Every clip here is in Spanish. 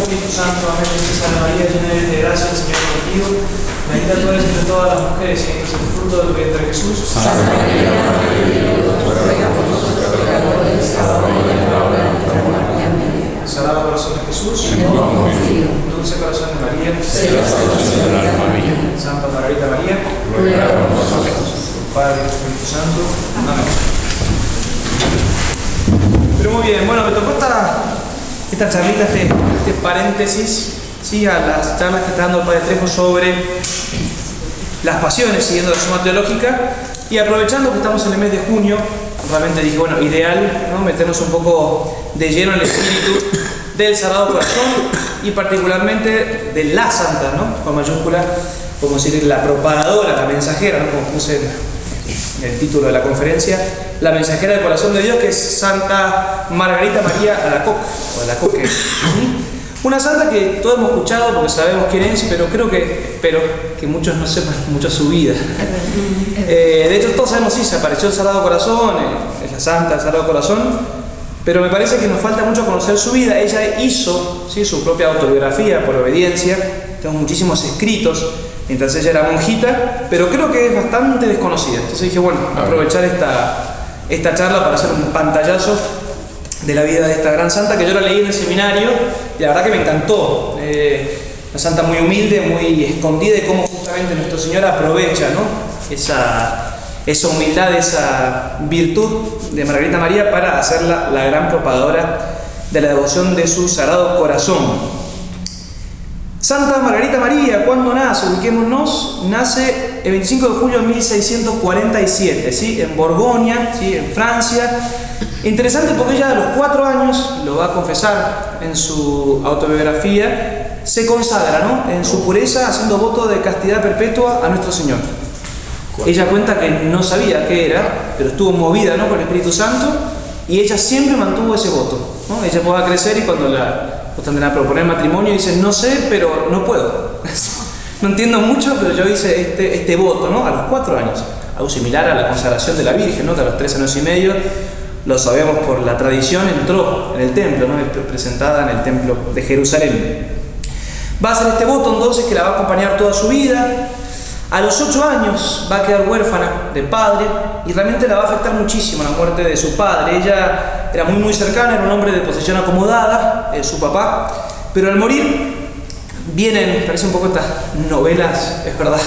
Espíritu Santo, amén. Santa María, llena eres de gracia, el Señor es contigo. Bendita tú eres entre todas las mujeres y bendito es el fruto de tu vientre, Jesús. Santa María, Madre de Dios, ruega por nosotros pecadores, ahora y en la hora de nuestra muerte. Amén. Sagrado corazón de Jesús, En vos confío. dulce corazón de María, Sea la salvación del alma mía. Santa Margarita María, Ruega por nosotros. Padre, Espíritu Santo. Amén. Pero muy bien, bueno, me tocó esta charlita, este paréntesis, ¿sí? A las charlas que está dando el Padre Trejo sobre las pasiones, siguiendo la suma teológica, y aprovechando que estamos en el mes de junio, realmente dije, bueno, ideal, ¿no? Meternos un poco de lleno en el espíritu del Sagrado Corazón y particularmente de la Santa, ¿no? Con mayúscula, como decir, la propagadora, la mensajera, ¿no? Como puse en el título de la conferencia, la mensajera del corazón de Dios, que es Santa Margarita María Alacoque, o Alacoque. Una santa que todos hemos escuchado porque sabemos quién es, pero espero que muchos no sepan mucho su vida. De hecho, todos sabemos, sí, se apareció el Sagrado Corazón, es la Santa del Sagrado Corazón, pero me parece que nos falta mucho conocer su vida. Ella hizo, ¿sí?, su propia autobiografía por obediencia, tengo muchísimos escritos mientras ella era monjita, pero creo que es bastante desconocida. Entonces dije, bueno, aprovechar esta charla para hacer un pantallazo de la vida de esta gran santa, que yo la leí en el seminario y la verdad que me encantó. Una santa muy humilde, muy escondida, y cómo justamente nuestro Señor aprovecha, ¿no?, esa humildad, esa virtud de Margarita María para hacerla la gran propagadora de la devoción de su Sagrado Corazón. Santa Margarita María, ¿cuándo nace? Ubiquémonos. Nace el 25 de julio de 1647, ¿sí?, en Borgoña, ¿sí?, en Francia. Interesante porque ella a los 4 años, lo va a confesar en su autobiografía, se consagra, ¿no?, en su pureza, haciendo voto de castidad perpetua a nuestro Señor. Ella cuenta que no sabía qué era, pero estuvo movida, ¿no?, por el Espíritu Santo, y ella siempre mantuvo ese voto, ¿no? Ella podía crecer y cuando la proponer matrimonio dice, no sé, pero no puedo. No entiendo mucho, pero yo hice este voto, ¿no?, a los 4 años. Algo similar a la consagración de la Virgen, ¿no?, que a los 3 años y medio, lo sabemos por la tradición, entró en el templo, ¿no?, presentada en el templo de Jerusalén. Va a hacer este voto entonces que la va a acompañar toda su vida. A los 8 años va a quedar huérfana de padre y realmente la va a afectar muchísimo la muerte de su padre. Ella era muy cercana, era un hombre de posición acomodada, su papá, pero al morir vienen, parece un poco estas novelas, es verdad,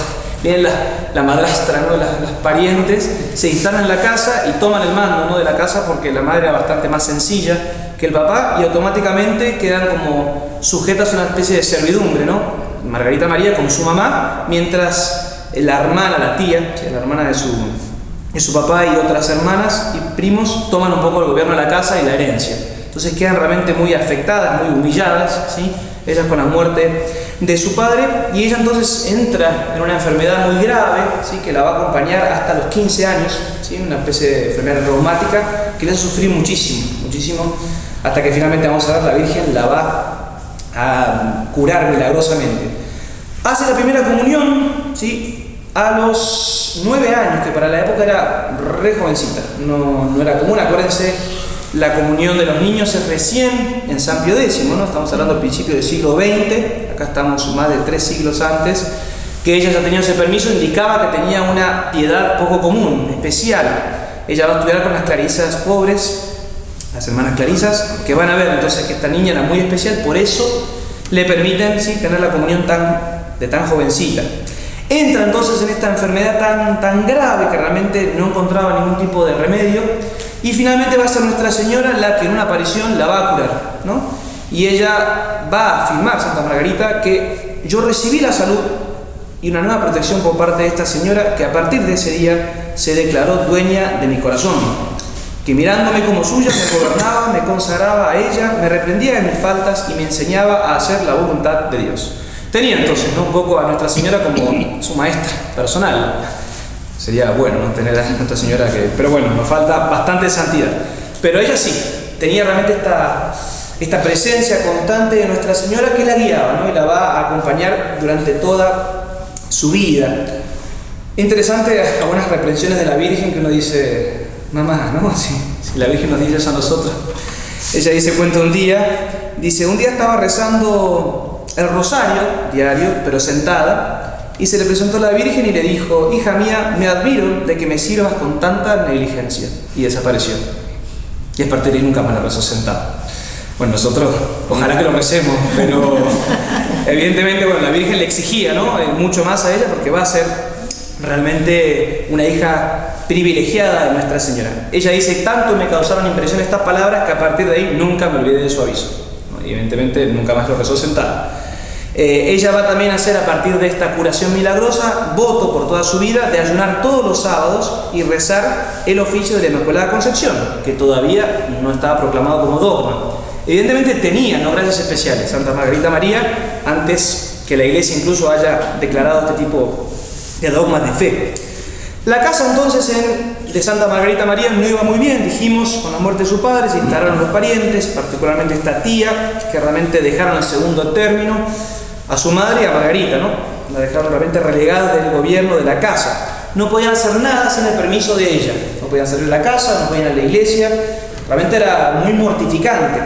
vienen la madrastra, ¿no?, las parientes, se instalan en la casa y toman el mando, ¿no?, de la casa, porque la madre era bastante más sencilla que el papá, y automáticamente quedan como sujetas a una especie de servidumbre, ¿no? Margarita María con su mamá, mientras la hermana, la tía, la hermana de su papá y otras hermanas y primos toman un poco el gobierno de la casa y la herencia. Entonces quedan realmente muy afectadas, muy humilladas, ¿sí?, ellas con la muerte de su padre, y ella entonces entra en una enfermedad muy grave, ¿sí?, que la va a acompañar hasta los 15 años, ¿sí?, una especie de enfermedad reumática que le hace sufrir muchísimo, hasta que finalmente, vamos a ver, la Virgen la va a curar milagrosamente. Hace la primera comunión, ¿sí?, a los 9 años, que para la época era re jovencita, no era común. Acuérdense, la comunión de los niños es recién en San Pío X, ¿no? Estamos hablando del principio del siglo XX, acá estamos más de 3 siglos antes. Que ella ya tenía ese permiso indicaba que tenía una piedad poco común, especial. Ella va a estudiar con las clarisas pobres, las hermanas clarisas, que van a ver entonces que esta niña era muy especial, por eso le permiten, ¿sí?, tener la comunión de tan jovencita. Entra entonces en esta enfermedad tan grave que realmente no encontraba ningún tipo de remedio, y finalmente va a ser Nuestra Señora la que en una aparición la va a curar, ¿no? Y ella va a afirmar, Santa Margarita, que yo recibí la salud y una nueva protección por parte de esta señora, que a partir de ese día se declaró dueña de mi corazón, que mirándome como suya me gobernaba, me consagraba a ella, me reprendía de mis faltas y me enseñaba a hacer la voluntad de Dios. Tenía entonces, ¿no?, un poco a Nuestra Señora como su maestra personal. Sería bueno, ¿no?, tener a Nuestra Señora pero bueno, nos falta bastante santidad. Pero ella sí, tenía realmente esta presencia constante de Nuestra Señora que la guiaba, ¿no?, y la va a acompañar durante toda su vida. Interesante algunas reprensiones de la Virgen que uno dice, mamá, ¿no? Si la Virgen nos dice eso a nosotros. Ella dice, cuenta un día dice, un día estaba rezando el rosario diario, pero sentada, y se le presentó la Virgen y le dijo, hija mía, me admiro de que me sirvas con tanta negligencia. Y desapareció. Y a partir de ahí nunca más la rezó sentada. Bueno, nosotros ojalá que lo recemos, pero evidentemente, bueno, la Virgen le exigía, ¿no? Mucho más a ella porque va a ser realmente una hija privilegiada de Nuestra Señora. Ella dice, tanto me causaron impresión estas palabras que a partir de ahí nunca me olvidé de su aviso. ¿No? Y evidentemente nunca más lo rezó sentada. Ella va también a hacer, a partir de esta curación milagrosa, voto por toda su vida de ayunar todos los sábados y rezar el oficio de la Inmaculada Concepción, que todavía no estaba proclamado como dogma. Evidentemente tenía, ¿no?, gracias especiales Santa Margarita María, antes que la Iglesia incluso haya declarado este tipo de dogmas de fe. La casa entonces de Santa Margarita María no iba muy bien, dijimos, con la muerte de su padre se instalaron los parientes, particularmente esta tía, que realmente dejaron en segundo término a su madre y a Margarita, ¿no? La dejaron realmente relegada del gobierno de la casa. No podían hacer nada sin el permiso de ella, no podían salir de la casa, no podían ir a la iglesia, realmente era muy mortificante.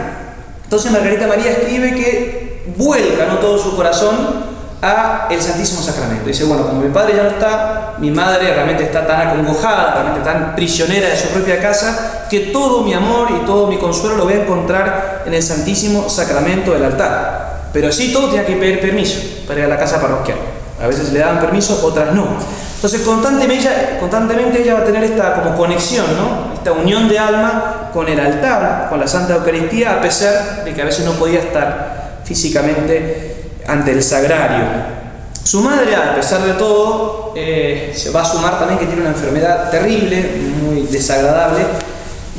Entonces Margarita María escribe que vuelca, ¿no?, todo su corazón a el Santísimo Sacramento. Dice, bueno, como mi padre ya no está, mi madre realmente está tan acongojada, realmente tan prisionera de su propia casa, que todo mi amor y todo mi consuelo lo voy a encontrar en el Santísimo Sacramento del altar. Pero sí, todo tenía que pedir permiso para ir a la casa parroquial. A veces le daban permiso, otras no. Entonces constantemente ella va a tener esta como conexión, ¿no?, esta unión de alma con el altar, con la Santa Eucaristía, a pesar de que a veces no podía estar físicamente ante el sagrario. Su madre, a pesar de todo, se va a sumar también que tiene una enfermedad terrible, muy desagradable.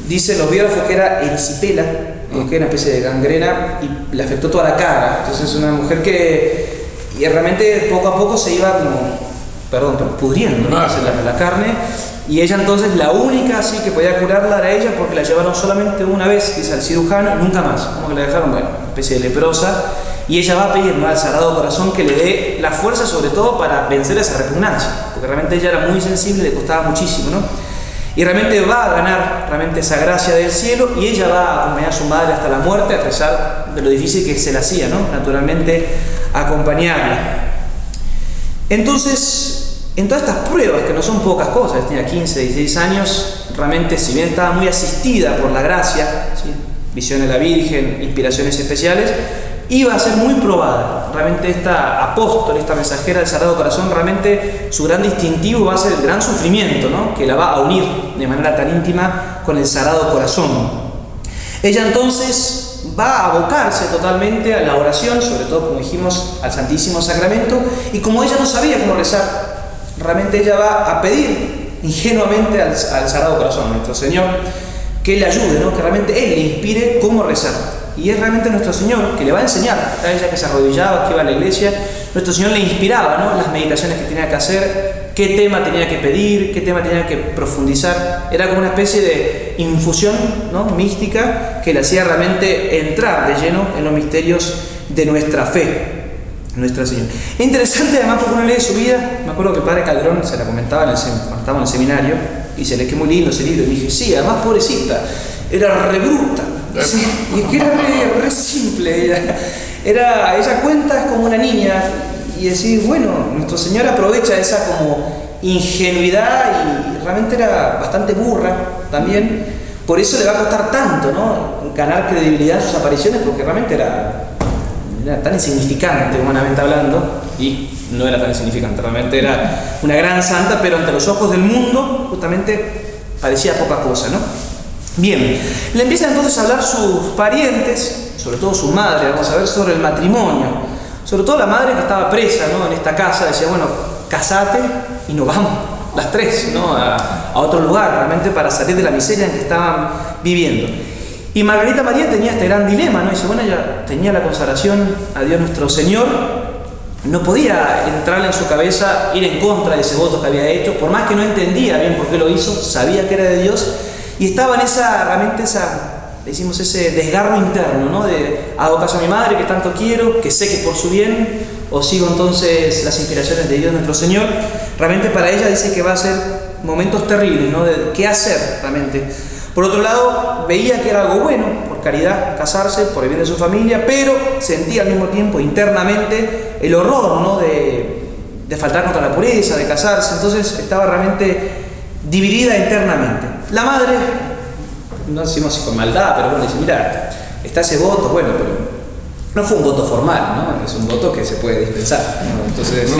Dice los biógrafos que era erisipela, que era una especie de gangrena, y le afectó toda la cara. Entonces es una mujer que realmente poco a poco se iba como, pudriendo, ¿no?, la carne. Y ella entonces, la única así que podía curarla era ella, porque la llevaron solamente una vez, dice al cirujano, nunca más. Como que la dejaron, bueno, una especie de leprosa. Y ella va a pedir, ¿no?, al Sagrado Corazón que le dé la fuerza, sobre todo para vencer esa repugnancia, porque realmente ella era muy sensible, le costaba muchísimo, ¿no? Y realmente va a ganar realmente esa gracia del cielo, y ella va a acompañar a su madre hasta la muerte, a pesar de lo difícil que se le hacía, ¿no?, naturalmente acompañarla. Entonces, en todas estas pruebas, que no son pocas cosas, tenía 15, 16 años, realmente, si bien estaba muy asistida por la gracia, ¿sí?, visión de la Virgen, inspiraciones especiales, iba a ser muy probada. Realmente esta apóstol, esta mensajera del Sagrado Corazón, realmente su gran distintivo va a ser el gran sufrimiento, ¿no?, que la va a unir de manera tan íntima con el Sagrado Corazón. Ella entonces va a abocarse totalmente a la oración, sobre todo, como dijimos, al Santísimo Sacramento, y como ella no sabía cómo rezar, realmente ella va a pedir ingenuamente al Sagrado Corazón, nuestro Señor, que le ayude, ¿no?, que realmente Él le inspire cómo rezar. Y es realmente nuestro Señor que le va a enseñar. A ella que se arrodillaba, que iba a la iglesia, nuestro Señor le inspiraba, ¿no?, las meditaciones que tenía que hacer, qué tema tenía que pedir, qué tema tenía que profundizar. Era como una especie de infusión, ¿no?, mística, que le hacía realmente entrar de lleno en los misterios de nuestra fe, Nuestra Señora. Es interesante además porque uno lee su vida. Me acuerdo que el padre Calderón se la comentaba cuando estábamos en el seminario, y se le quedó muy lindo ese libro, y me dije, sí, además pobrecita, era re bruta. Sí, y es que era re simple. Ella cuenta como una niña, y decir, bueno, nuestro Señor aprovecha esa como ingenuidad, y realmente era bastante burra también. Por eso le va a costar tanto, ¿no?, ganar credibilidad en sus apariciones, porque realmente era tan insignificante, humanamente hablando, y no era tan insignificante, realmente era una gran santa, pero ante los ojos del mundo justamente parecía poca cosa, ¿no? Bien, le empiezan entonces a hablar sus parientes, sobre todo su madre. Vamos a ver sobre el matrimonio, sobre todo la madre que estaba presa, ¿no?, en esta casa. Decía, bueno, casate y nos vamos las tres, ¿no?, a otro lugar, realmente para salir de la miseria en que estaban viviendo. Y Margarita María tenía este gran dilema, ¿no? Dice, bueno, ella tenía la consagración a Dios nuestro Señor, no podía entrarle en su cabeza ir en contra de ese voto que había hecho, por más que no entendía bien por qué lo hizo, sabía que era de Dios, y estaba en ese desgarro interno, ¿no?, de hago caso a mi madre que tanto quiero, que sé que es por su bien, o sigo entonces las inspiraciones de Dios nuestro Señor. Realmente para ella dice que va a ser momentos terribles, ¿no?, de qué hacer realmente. Por otro lado, veía que era algo bueno, porque caridad casarse por el bien de su familia, pero sentía al mismo tiempo internamente el horror, ¿no?, de faltar contra la pureza, de casarse. Entonces estaba realmente dividida internamente. La madre, no decimos si con maldad, pero bueno, dice, mira, está ese voto, bueno, pero no fue un voto formal, ¿no? Es un voto que se puede dispensar, ¿no? Entonces,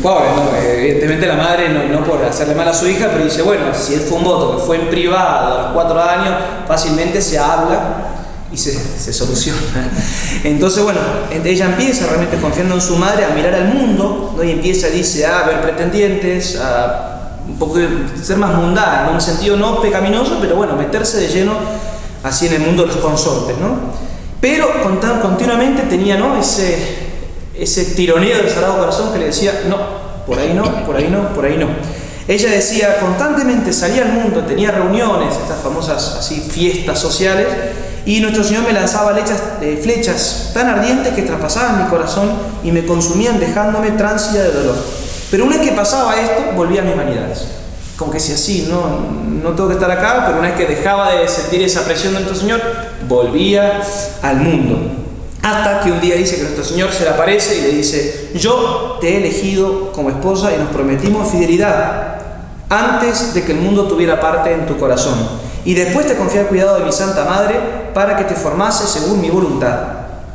pobre, ¿no? Evidentemente la madre, no por hacerle mal a su hija, pero dice, bueno, si él fue un voto que fue en privado a los 4 años, fácilmente se habla y se soluciona. Entonces, bueno, ella empieza realmente confiando en su madre a mirar al mundo, ¿no? Y empieza, dice, a ver pretendientes, a un poco ser más mundana, en un sentido no pecaminoso, pero bueno, meterse de lleno así en el mundo de los consortes, ¿no? Pero continuamente tenía, ¿no?, ese tironeo del Sagrado Corazón que le decía, no, por ahí no, por ahí no, por ahí no. Ella decía, constantemente salía al mundo, tenía reuniones, estas famosas así fiestas sociales, y nuestro Señor me lanzaba flechas tan ardientes que traspasaban mi corazón y me consumían dejándome tránsida de dolor. Pero una vez que pasaba esto, volvía a mis vanidades. Como que si así, no tengo que estar acá, pero una vez que dejaba de sentir esa presión de nuestro Señor, volvía al mundo. Hasta que un día dice que nuestro Señor se le aparece y le dice, yo te he elegido como esposa y nos prometimos fidelidad antes de que el mundo tuviera parte en tu corazón. Y después te confié al cuidado de mi Santa Madre para que te formase según mi voluntad.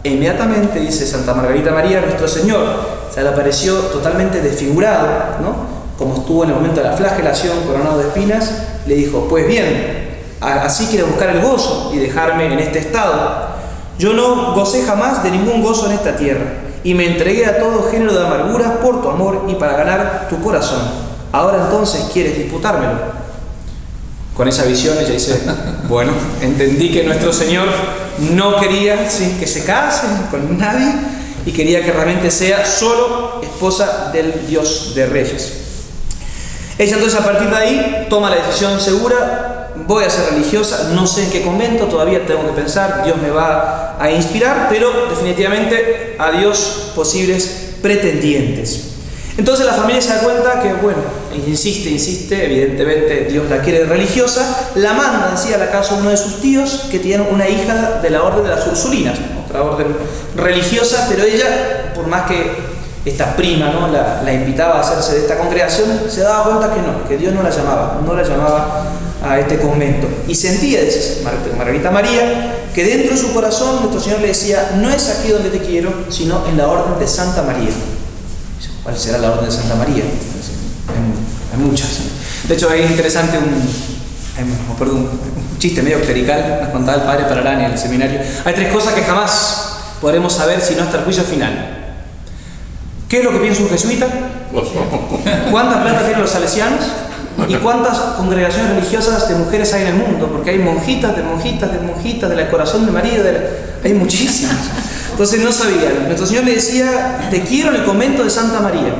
E inmediatamente, dice Santa Margarita María, nuestro Señor se le apareció totalmente desfigurado, ¿no?, como estuvo en el momento de la flagelación, coronado de espinas. Le dijo, pues bien, así quieres buscar el gozo y dejarme en este estado. Yo no gocé jamás de ningún gozo en esta tierra, y me entregué a todo género de amarguras por tu amor y para ganar tu corazón. Ahora entonces quieres disputármelo. Con esa visión ella dice, bueno, entendí que nuestro Señor no quería que se case con nadie y quería que realmente sea solo esposa del Dios de Reyes. Ella entonces a partir de ahí toma la decisión segura, voy a ser religiosa, no sé en qué convento, todavía tengo que pensar, Dios me va a inspirar, pero definitivamente a Dios posibles pretendientes. Entonces la familia se da cuenta que, bueno, insiste, evidentemente Dios la quiere religiosa, la manda así a la casa de uno de sus tíos que tiene una hija de la orden de las Ursulinas, otra orden religiosa, pero ella, por más que esta prima, ¿no?, la invitaba a hacerse de esta congregación, se daba cuenta que Dios no la llamaba a este convento. Y sentía, dice Margarita María, que dentro de su corazón nuestro Señor le decía, no es aquí donde te quiero, sino en la orden de Santa María. ¿Cuál será la orden de Santa María? Hay muchas. De hecho, es interesante un chiste medio clerical, nos contaba el padre Pararani en el seminario. Hay 3 cosas que jamás podremos saber sino hasta el juicio final. ¿Qué es lo que piensa un jesuita? ¿Cuánta plata tienen los salesianos? ¿Y cuántas congregaciones religiosas de mujeres hay en el mundo? Porque hay monjitas del corazón de María, hay muchísimas. Entonces no sabían. Nuestro Señor le decía, te quiero en el convento de Santa María.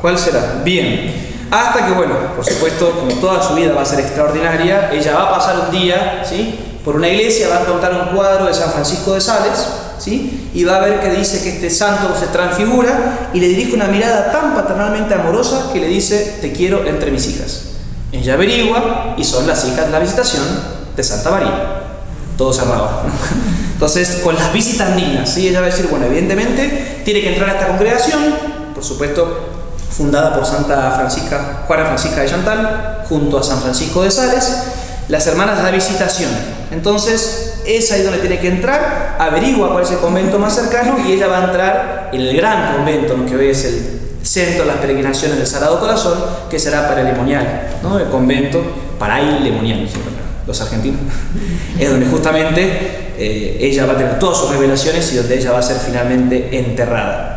¿Cuál será? Bien. Hasta que, bueno, por supuesto, como toda su vida va a ser extraordinaria, ella va a pasar un día, ¿sí?, por una iglesia, va a encontrar un cuadro de San Francisco de Sales, ¿sí?, y va a ver que dice que este santo se transfigura y le dirige una mirada tan paternalmente amorosa que le dice, te quiero entre mis hijas. Ella averigua y son las hijas de la visitación de Santa María. Todo cerrado. Entonces, con las visitas dignas, ¿sí?, ella va a decir, bueno, evidentemente tiene que entrar a esta congregación, por supuesto, fundada por Juana Francisca de Chantal, junto a San Francisco de Sales, las hermanas de la visitación. Entonces, es ahí donde tiene que entrar, averigua cuál es el convento más cercano y ella va a entrar en el gran convento, ¿no?, que hoy es el centro de las peregrinaciones del Sagrado Corazón, que será Paralimonial, ¿no?, el convento Paralimonial, los argentinos, es donde justamente ella va a tener todas sus revelaciones y donde ella va a ser finalmente enterrada.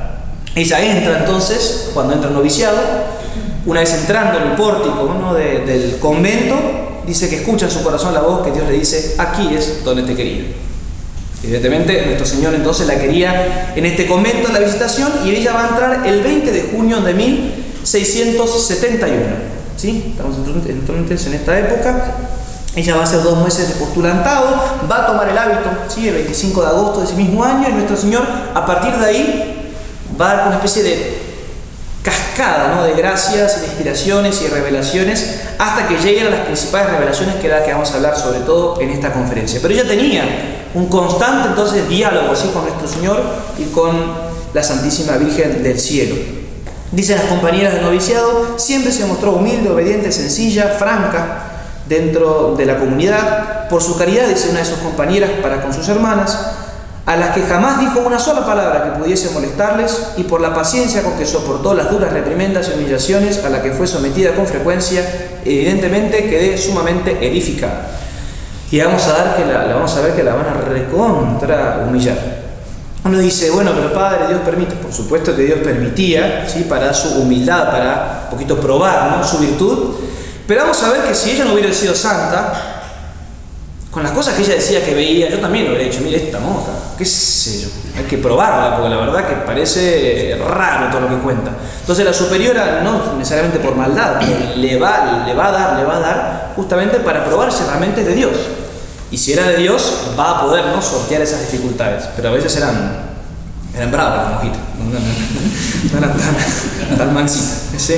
Ella entra entonces, cuando entra el noviciado, una vez entrando en el pórtico, ¿no?, del convento, dice que escucha en su corazón la voz que Dios le dice, aquí es donde te quería. Evidentemente, nuestro Señor entonces la quería en este convento de la visitación y ella va a entrar el 20 de junio de 1671. ¿Sí? Estamos entonces en esta época. Ella va a hacer 2 meses de postulantado, va a tomar el hábito, ¿sí?, el 25 de agosto de ese mismo año, y nuestro Señor, a partir de ahí, va a dar una especie de cascada, ¿no?, de gracias, de inspiraciones y revelaciones hasta que lleguen a las principales revelaciones que vamos a hablar sobre todo en esta conferencia. Pero ella tenía un constante entonces diálogo así con nuestro Señor y con la Santísima Virgen del Cielo. Dicen las compañeras del noviciado, siempre se mostró humilde, obediente, sencilla, franca dentro de la comunidad. Por su caridad, dice una de sus compañeras para con sus hermanas, a las que jamás dijo una sola palabra que pudiese molestarles, y por la paciencia con que soportó las duras reprimendas y humillaciones a las que fue sometida con frecuencia, evidentemente quedé sumamente edificada. Y vamos a ver que la van a recontra humillar. Uno dice, bueno, pero Padre, Dios permite. Por supuesto que Dios permitía, ¿sí?, para su humildad, para un poquito probar, ¿no?, su virtud. Pero vamos a ver que si ella no hubiera sido santa, con las cosas que ella decía que veía, yo también lo hubiera dicho, mire esta monja, qué sé yo, hay que probarla, porque la verdad que parece raro todo lo que cuenta. Entonces la superiora, no necesariamente por maldad, le va a dar justamente para probar si realmente es de Dios. Y si era de Dios, va a poder, ¿no?, sortear esas dificultades. Pero a veces eran bravas las monjitas, no eran tan mansitas, ¿sí?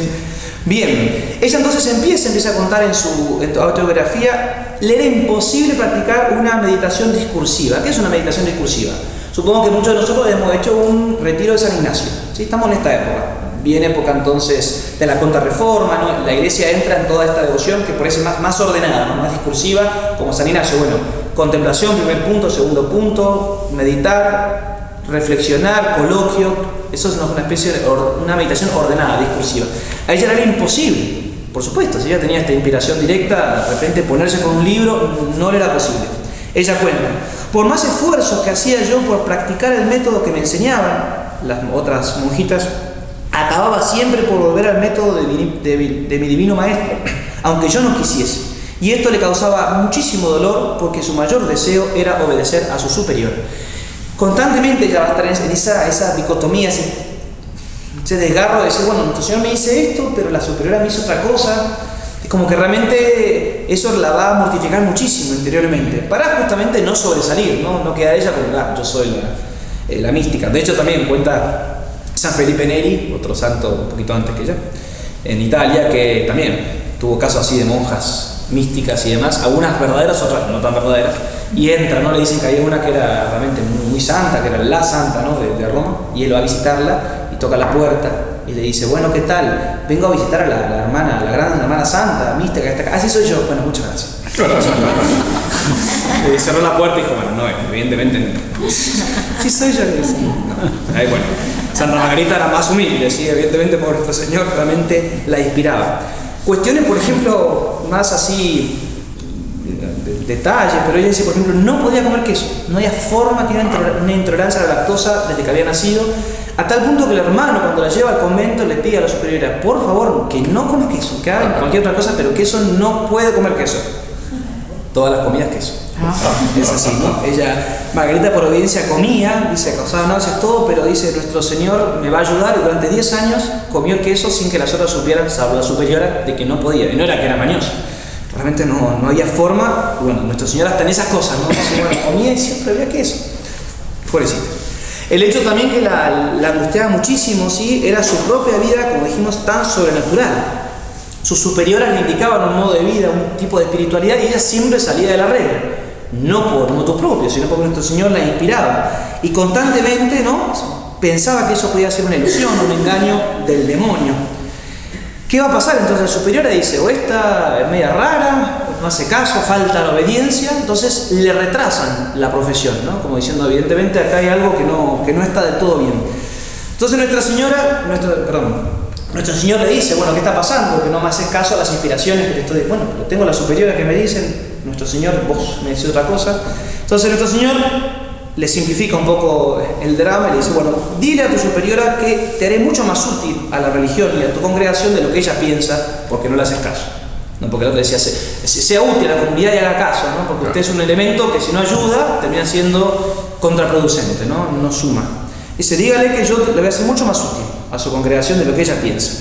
Bien, ella entonces empieza a contar en su autobiografía, le era imposible practicar una meditación discursiva. ¿Qué es una meditación discursiva? Supongo que muchos de nosotros hemos hecho un retiro de San Ignacio, ¿sí? Estamos en esta época, viene época entonces de la Contrarreforma, ¿no? La Iglesia entra en toda esta devoción que parece más ordenada, ¿no?, más discursiva, como San Ignacio. Bueno, contemplación, primer punto, segundo punto, meditar, reflexionar, coloquio. Eso es una especie de una meditación ordenada, discursiva. A ella era imposible, por supuesto, si ella tenía esta inspiración directa, de repente ponerse con un libro no le era posible. Ella cuenta, por más esfuerzos que hacía yo por practicar el método que me enseñaban las otras monjitas, acababa siempre por volver al método de mi divino maestro, aunque yo no quisiese. Y esto le causaba muchísimo dolor porque su mayor deseo era obedecer a su superior. Constantemente ella va a estar en esa dicotomía, ese desgarro de decir, bueno, nuestro Señor me dice esto, pero la superiora me hizo otra cosa. Es como que realmente eso la va a mortificar muchísimo interiormente, para justamente no sobresalir, no quedar ella como, yo soy la mística. De hecho también cuenta San Felipe Neri, otro santo un poquito antes que ella, en Italia, que también tuvo casos así de monjas místicas y demás, algunas verdaderas, otras no tan verdaderas, y entra, ¿no? Le dicen que había una que era realmente muy santa, que era la santa, ¿no?, de Roma, y él va a visitarla y toca la puerta y le dice, bueno, ¿qué tal? Vengo a visitar a la hermana, la gran hermana santa, mística que está acá. Así soy yo. Bueno, muchas gracias. Le cerró la puerta y dijo, bueno, no, evidentemente no. Sí soy yo. Ahí, bueno, Santa Margarita era más humilde, sí, evidentemente, porque nuestro Señor realmente la inspiraba. Cuestiones, por ejemplo, más así detalles, pero ella dice, por ejemplo, no podía comer queso, no había forma, tiene una intolerancia a la lactosa desde que había nacido, a tal punto que el hermano, cuando la lleva al convento, le pide a la superiora, por favor, que no coma queso, que haga cualquier otra cosa, pero queso no puede comer queso. Todas las comidas queso. Es así, ¿no? Ella, Margarita por obediencia comía, dice, causaba náuseas, todo, pero dice, nuestro Señor me va a ayudar, y durante 10 años comió queso sin que las otras supieran, salvo la superiora, de que no podía, y no era que era mañosa. Realmente no había forma. Bueno, nuestro Señor hasta en esas cosas, ¿no? Bueno, comía y siempre había queso. Pobrecita. El hecho también que la angustiaba muchísimo, ¿sí?, era su propia vida, como dijimos, tan sobrenatural. Sus superioras le indicaban un modo de vida, un tipo de espiritualidad, y ella siempre salía de la regla. No por motu propio, sino porque nuestro Señor la inspiraba. Y constantemente, ¿no?, pensaba que eso podía ser una ilusión, un engaño del demonio. ¿Qué va a pasar? Entonces la superiora dice, o esta es media rara, no hace caso, falta la obediencia, entonces le retrasan la profesión, ¿no? Como diciendo, evidentemente acá hay algo que no está del todo bien. Entonces nuestro Señor le dice, bueno, ¿qué está pasando? Que no me haces caso a las inspiraciones que te estoy diciendo. Bueno, pero tengo la superiora que me dicen, nuestro Señor, vos me decís otra cosa. Entonces nuestro Señor le simplifica un poco el drama y le dice, bueno, dile a tu superiora que te haré mucho más útil a la religión y a tu congregación de lo que ella piensa, porque no le haces caso. No, porque el otro decía, sea útil a la comunidad y haga caso, ¿no? Porque usted es un elemento que si no ayuda, termina siendo contraproducente, no suma. Dice, dígale que yo le voy a hacer mucho más útil a su congregación de lo que ella piensa.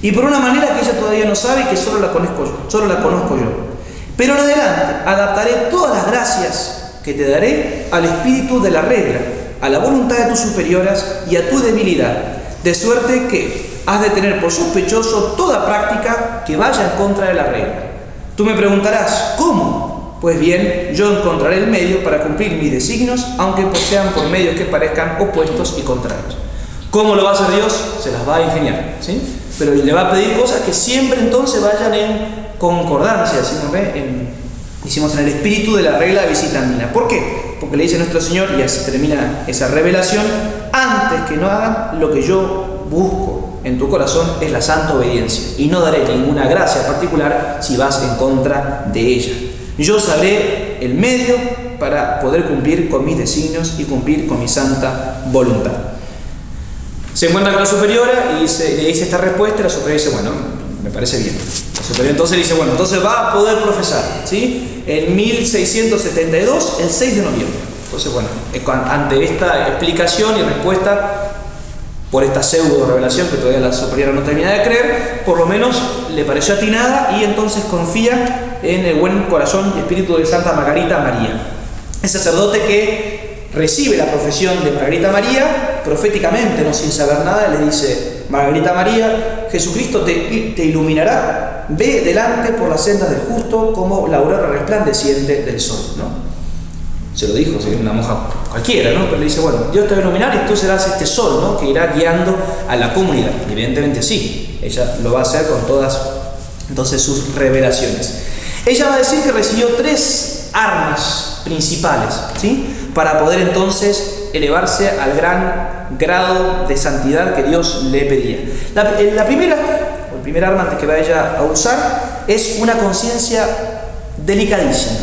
Y por una manera que ella todavía no sabe y que solo la conozco yo. Pero en adelante adaptaré todas las gracias que te daré al espíritu de la regla, a la voluntad de tus superioras y a tu debilidad, de suerte que, has de tener por sospechoso toda práctica que vaya en contra de la regla. Tú me preguntarás, ¿cómo? Pues bien, yo encontraré el medio para cumplir mis designios, aunque pues sean por medios que parezcan opuestos y contrarios. ¿Cómo lo va a hacer Dios? Se las va a ingeniar, ¿sí? Pero le va a pedir cosas que siempre entonces vayan en concordancia, decimos en el espíritu de la regla visitandina. ¿Por qué? Porque le dice nuestro Señor, y así termina esa revelación, antes que no hagan lo que yo busco en tu corazón es la santa obediencia, y no daré ninguna gracia particular si vas en contra de ella. Yo sabré el medio para poder cumplir con mis designios y cumplir con mi santa voluntad. Se encuentra con la superiora y le dice esta respuesta, y la superiora dice, bueno, me parece bien. La superiora entonces dice, bueno, entonces va a poder profesar, ¿sí? En 1672, el 6 de noviembre. Entonces, bueno, ante esta explicación y respuesta por esta pseudo revelación que todavía la superiora no termina de creer, por lo menos le pareció atinada y entonces confía en el buen corazón y espíritu de Santa Margarita María. El sacerdote que recibe la profesión de Margarita María, proféticamente, no sin saber nada, le dice, Margarita María, Jesucristo te iluminará, ve delante por las sendas del justo como la aurora resplandeciente del sol, ¿no? Se lo dijo, sería una monja cualquiera, ¿no? Pero le dice, bueno, Dios te va a iluminar y tú serás este sol, ¿no? Que irá guiando a la comunidad. Y evidentemente sí, ella lo va a hacer con todas entonces sus revelaciones. Ella va a decir que recibió 3 armas principales, ¿sí? Para poder entonces elevarse al gran grado de santidad que Dios le pedía. El primer arma antes que vaya a usar es una conciencia delicadísima.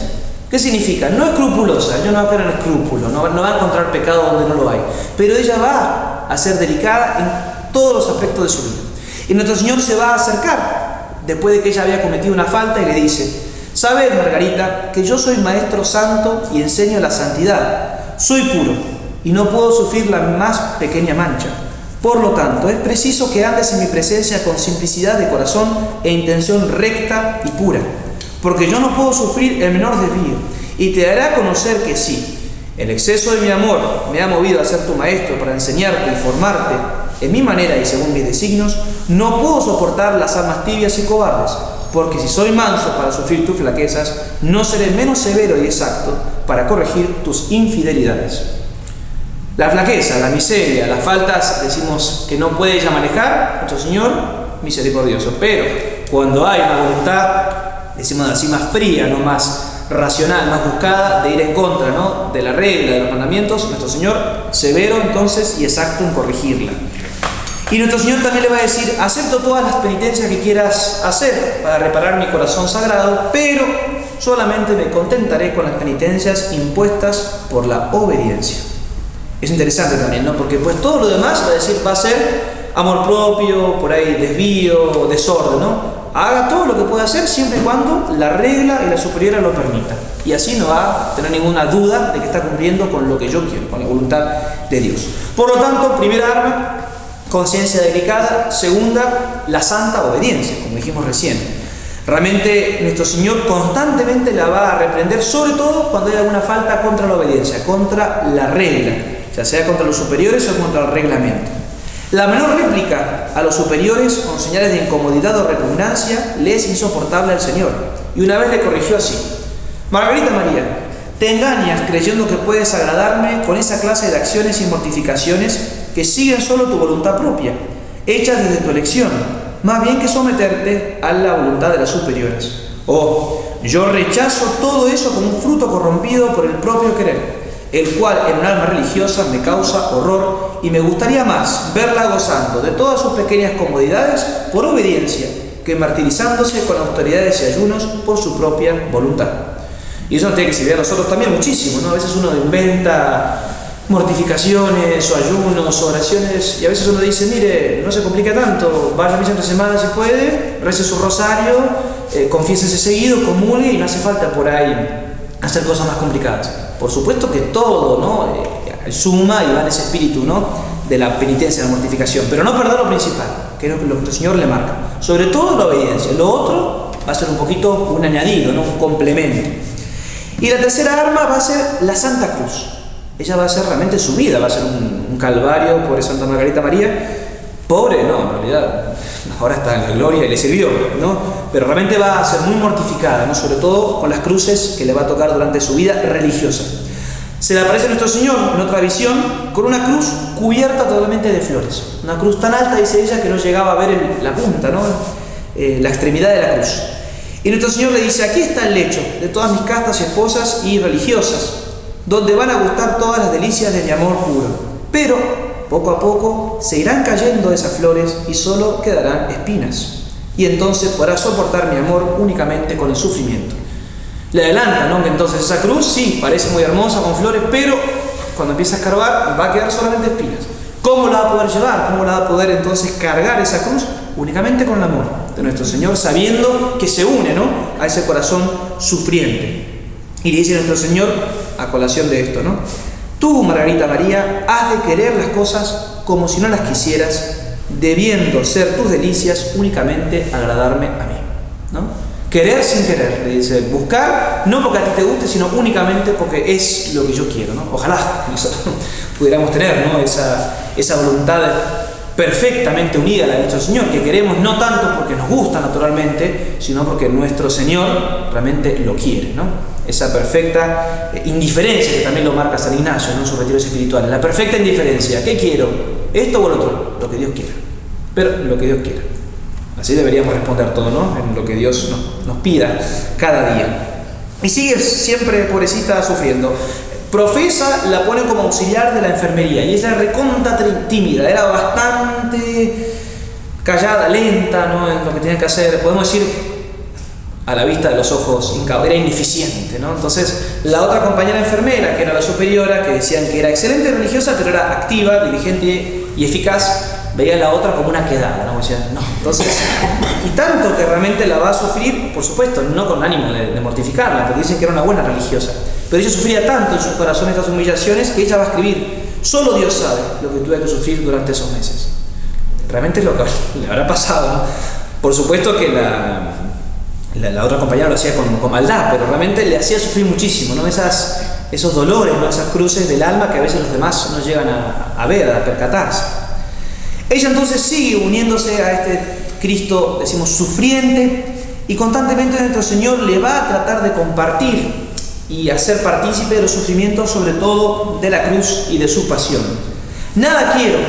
¿Qué significa? No escrupulosa, ella no va a caer en escrúpulo, no va a encontrar pecado donde no lo hay, pero ella va a ser delicada en todos los aspectos de su vida. Y nuestro Señor se va a acercar después de que ella había cometido una falta y le dice, sabed, Margarita, que yo soy maestro santo y enseño la santidad, soy puro y no puedo sufrir la más pequeña mancha. Por lo tanto, es preciso que andes en mi presencia con simplicidad de corazón e intención recta y pura, porque yo no puedo sufrir el menor desvío, y te daré a conocer que sí, el exceso de mi amor me ha movido a ser tu maestro para enseñarte y formarte en mi manera y según mis designios, no puedo soportar las almas tibias y cobardes, porque si soy manso para sufrir tus flaquezas, no seré menos severo y exacto para corregir tus infidelidades. La flaqueza, la miseria, las faltas, decimos que no puede ella manejar, nuestro Señor misericordioso, pero cuando hay una voluntad, decimos así, más fría, no más racional, más buscada, de ir en contra, ¿no?, de la regla, de los mandamientos, nuestro Señor severo entonces y exacto en corregirla. Y nuestro Señor también le va a decir, acepto todas las penitencias que quieras hacer para reparar mi corazón sagrado, pero solamente me contentaré con las penitencias impuestas por la obediencia. Es interesante también, ¿no?, porque pues todo lo demás va a ser amor propio, por ahí desvío, desorden, ¿no? Haga todo lo que pueda hacer siempre y cuando la regla y la superiora lo permitan. Y así no va a tener ninguna duda de que está cumpliendo con lo que yo quiero, con la voluntad de Dios. Por lo tanto, primera arma, conciencia delicada. Segunda, la santa obediencia, como dijimos recién. Realmente nuestro Señor constantemente la va a reprender, sobre todo cuando hay alguna falta contra la obediencia, contra la regla, ya sea contra los superiores o contra el reglamento. La menor réplica a los superiores con señales de incomodidad o repugnancia le es insoportable al Señor. Y una vez le corrigió así: Margarita María, te engañas creyendo que puedes agradarme con esa clase de acciones y mortificaciones que siguen solo tu voluntad propia, hechas desde tu elección, más bien que someterte a la voluntad de las superiores. Oh, yo rechazo todo eso como un fruto corrompido por el propio querer, el cual en un alma religiosa me causa horror y me gustaría más verla gozando de todas sus pequeñas comodidades por obediencia que martirizándose con autoridades y ayunos por su propia voluntad. Y eso nos tiene que servir a nosotros también muchísimo, ¿no? A veces uno inventa mortificaciones o ayunos o oraciones y a veces uno dice, mire, no se complica tanto, vaya a misa entre semanas si puede, rece su rosario, confiésese seguido, comulgue y no hace falta por ahí hacer cosas más complicadas. Por supuesto que todo, ¿no?, suma y va en ese espíritu, ¿no?, de la penitencia, de la mortificación, pero no perder lo principal, que es lo que nuestro Señor le marca. Sobre todo la obediencia. Lo otro va a ser un poquito un añadido, ¿no?, un complemento. Y la tercera arma va a ser la Santa Cruz. Ella va a ser realmente su vida, va a ser un calvario por Santa Margarita María, Pobre, no, en realidad ahora está en la gloria y le sirvió, ¿no? Pero realmente va a ser muy mortificada, ¿no? Sobre todo con las cruces que le va a tocar durante su vida religiosa. Se le aparece a nuestro Señor en otra visión con una cruz cubierta totalmente de flores. Una cruz tan alta, dice ella, que no llegaba a ver la punta, ¿no? La extremidad de la cruz. Y nuestro Señor le dice: aquí está el lecho de todas mis castas esposas y religiosas, donde van a gustar todas las delicias de mi amor puro. Pero poco a poco se irán cayendo esas flores y solo quedarán espinas. Y entonces podrás soportar mi amor únicamente con el sufrimiento. Le adelanta, ¿no? Que entonces esa cruz sí parece muy hermosa con flores, pero cuando empieza a escarbar va a quedar solamente espinas. ¿Cómo la va a poder llevar? ¿Cómo la va a poder entonces cargar esa cruz? Únicamente con el amor de nuestro Señor, sabiendo que se une, ¿no?, a ese corazón sufriente. Y le dice nuestro Señor, a colación de esto, ¿no? Tú, Margarita María, has de querer las cosas como si no las quisieras, debiendo ser tus delicias únicamente agradarme a mí, ¿no? Querer sin querer, le dice, buscar no porque a ti te guste, sino únicamente porque es lo que yo quiero, ¿no? Ojalá nosotros pudiéramos tener, ¿no?, esa voluntad perfectamente unida a la de nuestro Señor, que queremos no tanto porque nos gusta naturalmente, sino porque nuestro Señor realmente lo quiere, ¿no? Esa perfecta indiferencia que también lo marca San Ignacio, ¿no?, en sus retiros espirituales. La perfecta indiferencia. ¿Qué quiero? ¿Esto o lo otro? Lo que Dios quiera. Pero lo que Dios quiera. Así deberíamos responder todo, ¿no?, en lo que Dios nos pida cada día. Y sigue siempre, pobrecita, sufriendo. Profesa la pone como auxiliar de la enfermería y ella era recontra tímida, era bastante callada, lenta, ¿no?, en lo que tenía que hacer. Podemos decir, a la vista de los ojos, era ineficiente, ¿no? Entonces, la otra compañera enfermera, que era la superiora, que decían que era excelente religiosa, pero era activa, diligente y eficaz, veía a la otra como una quedada, ¿no? Decían, no. Entonces, y tanto que realmente la va a sufrir, por supuesto, no con ánimo de mortificarla, porque dicen que era una buena religiosa, pero ella sufría tanto en su corazón estas humillaciones que ella va a escribir: solo Dios sabe lo que tuve que sufrir durante esos meses. Realmente es lo que le habrá pasado, ¿no? Por supuesto que la otra compañera lo hacía con maldad, pero realmente le hacía sufrir muchísimo, ¿no? Esos dolores, ¿no?, esas cruces del alma que a veces los demás no llegan a ver, a percatarse. Ella entonces sigue uniéndose a este Cristo, decimos, sufriente, y constantemente nuestro Señor le va a tratar de compartir y hacer partícipe de los sufrimientos, sobre todo de la cruz y de su pasión. Nada quiero,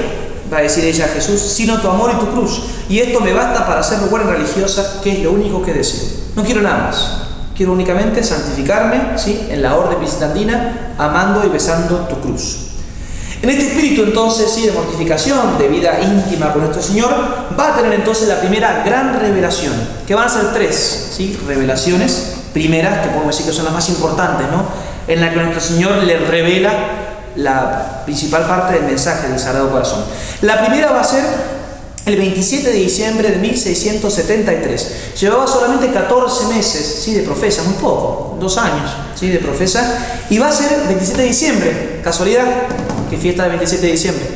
va a decir ella a Jesús, sino tu amor y tu cruz, y esto me basta para ser buena religiosa, que es lo único que deseo. No quiero nada más, quiero únicamente santificarme, ¿sí?, en la orden visitantina, amando y besando tu cruz. En este espíritu entonces, sí, de mortificación, de vida íntima con nuestro Señor, va a tener entonces la primera gran revelación, que van a ser 3, ¿sí?, revelaciones primeras, que podemos decir que son las más importantes, ¿no?, en la que nuestro Señor le revela la principal parte del mensaje del Sagrado Corazón. La primera va a ser el 27 de diciembre de 1673. Llevaba solamente 14 meses, ¿sí?, de profesa, muy poco, 2 años, ¿sí?, de profesa, y va a ser el 27 de diciembre. ¿Casualidad? ¿Qué fiesta del 27 de diciembre?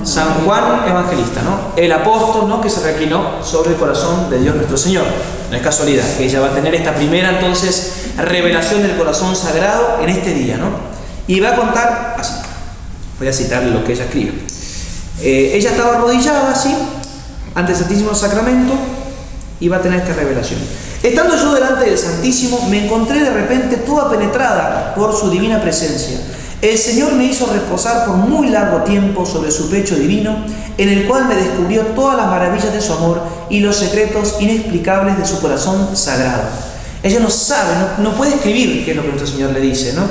San Juan Evangelista, ¿no?, el apóstol, ¿no?, que se reclinó sobre el corazón de Dios nuestro Señor. No es casualidad que ella va a tener esta primera entonces revelación del corazón sagrado en este día, ¿no? Y va a contar así. Voy a citar lo que ella escribe. Ella estaba arrodillada así ante el Santísimo Sacramento y va a tener esta revelación. Estando yo delante del Santísimo, me encontré de repente toda penetrada por su divina presencia. El Señor me hizo reposar por muy largo tiempo sobre su pecho divino, en el cual me descubrió todas las maravillas de su amor y los secretos inexplicables de su corazón sagrado. Ella no sabe, no puede escribir qué es lo que nuestro Señor le dice, ¿no?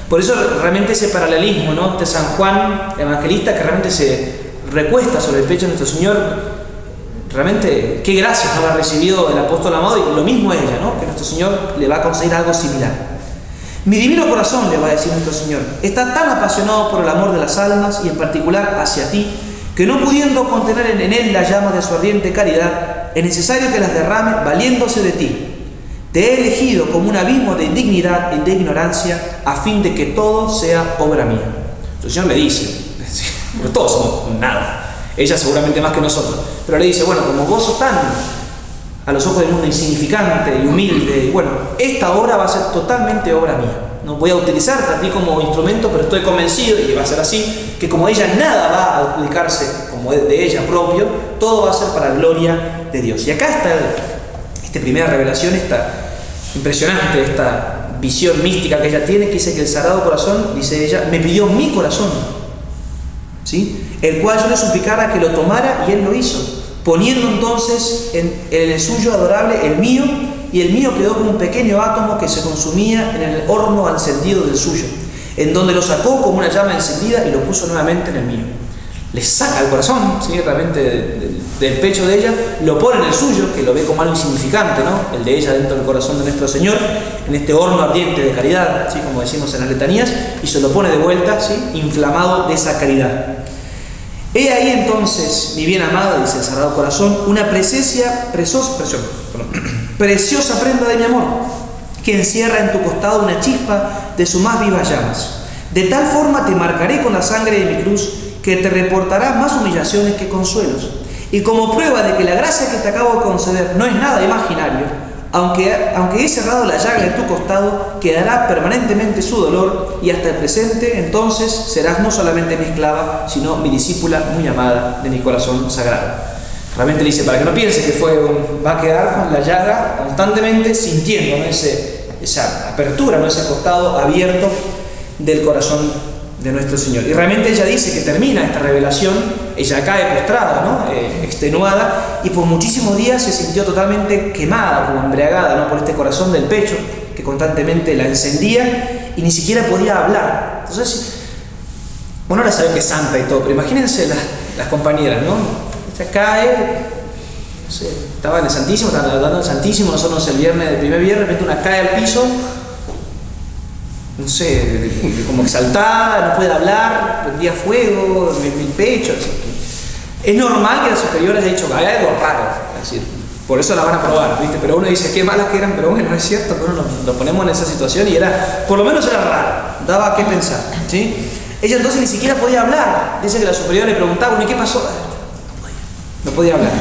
Por eso realmente ese paralelismo, ¿no?, de San Juan Evangelista, que realmente se recuesta sobre el pecho de nuestro Señor, realmente qué gracias habrá recibido el apóstol amado, y lo mismo ella, ¿no?, que nuestro Señor le va a conseguir algo similar. Mi divino corazón, le va a decir nuestro Señor, está tan apasionado por el amor de las almas y en particular hacia ti, que no pudiendo contener en él la llama de su ardiente caridad, es necesario que las derrame valiéndose de ti. Te he elegido como un abismo de indignidad y de ignorancia, a fin de que todo sea obra mía. El Señor le dice, porque todos somos nada, ella seguramente más que nosotros, pero le dice, bueno, como vos sos tan, a los ojos del mundo, insignificante y humilde, y bueno, esta obra va a ser totalmente obra mía, no voy a utilizarte a ti como instrumento, pero estoy convencido, y va a ser así, que como ella nada va a adjudicarse como de ella propio, todo va a ser para la gloria de Dios. Y acá está esta primera revelación, esta impresionante, esta visión mística que ella tiene, que dice que el Sagrado Corazón, dice ella, me pidió mi corazón, ¿sí? El cual yo le suplicara que lo tomara, y él lo hizo, poniendo entonces en el suyo adorable el mío, y el mío quedó como un pequeño átomo que se consumía en el horno encendido del suyo, en donde lo sacó como una llama encendida y lo puso nuevamente en el mío. Le saca el corazón, ¿sí? Realmente del pecho de ella, lo pone en el suyo, que lo ve como algo insignificante, ¿no? El de ella dentro del corazón de nuestro Señor, en este horno ardiente de caridad, ¿sí? Como decimos en las letanías, y se lo pone de vuelta, ¿sí? Inflamado de esa caridad. He ahí entonces, mi bien amada, dice el Sagrado Corazón, una preciosa prenda de mi amor, que encierra en tu costado una chispa de sus más vivas llamas. De tal forma te marcaré con la sangre de mi cruz, que te reportará más humillaciones que consuelos. Y como prueba de que la gracia que te acabo de conceder no es nada imaginario, aunque he cerrado la llaga de tu costado, quedará permanentemente su dolor, y hasta el presente entonces serás no solamente mi esclava, sino mi discípula muy amada de mi corazón sagrado. Realmente le dice, para que no piense que va a quedar con la llaga constantemente sintiendo, ¿no? esa apertura, ¿no? Ese costado abierto del corazón de nuestro Señor. Y realmente ella dice que termina esta revelación, ella cae postrada, ¿no? Extenuada, y por muchísimos días se sintió totalmente quemada, como embriagada, ¿no? Por este corazón del pecho que constantemente la encendía, y ni siquiera podía hablar. Entonces, uno ahora sabe que es santa y todo, pero imagínense las compañeras, ¿no? Ella cae, no sé, estaba en el Santísimo, estaban hablando del Santísimo, nosotros el primer viernes, de repente una cae al piso, no sé, como exaltada, no puede hablar, prendía fuego en el pecho. Así que es normal que la superior haya dicho que hay algo raro, es decir, por eso la van a probar, ¿viste? Pero uno dice, qué malas que eran, pero bueno, es cierto, pero nos ponemos en esa situación y por lo menos era raro, daba qué pensar, ¿sí? Ella entonces ni siquiera podía hablar. Dice que la superior le preguntaba, bueno, ¿y qué pasó? No podía hablar.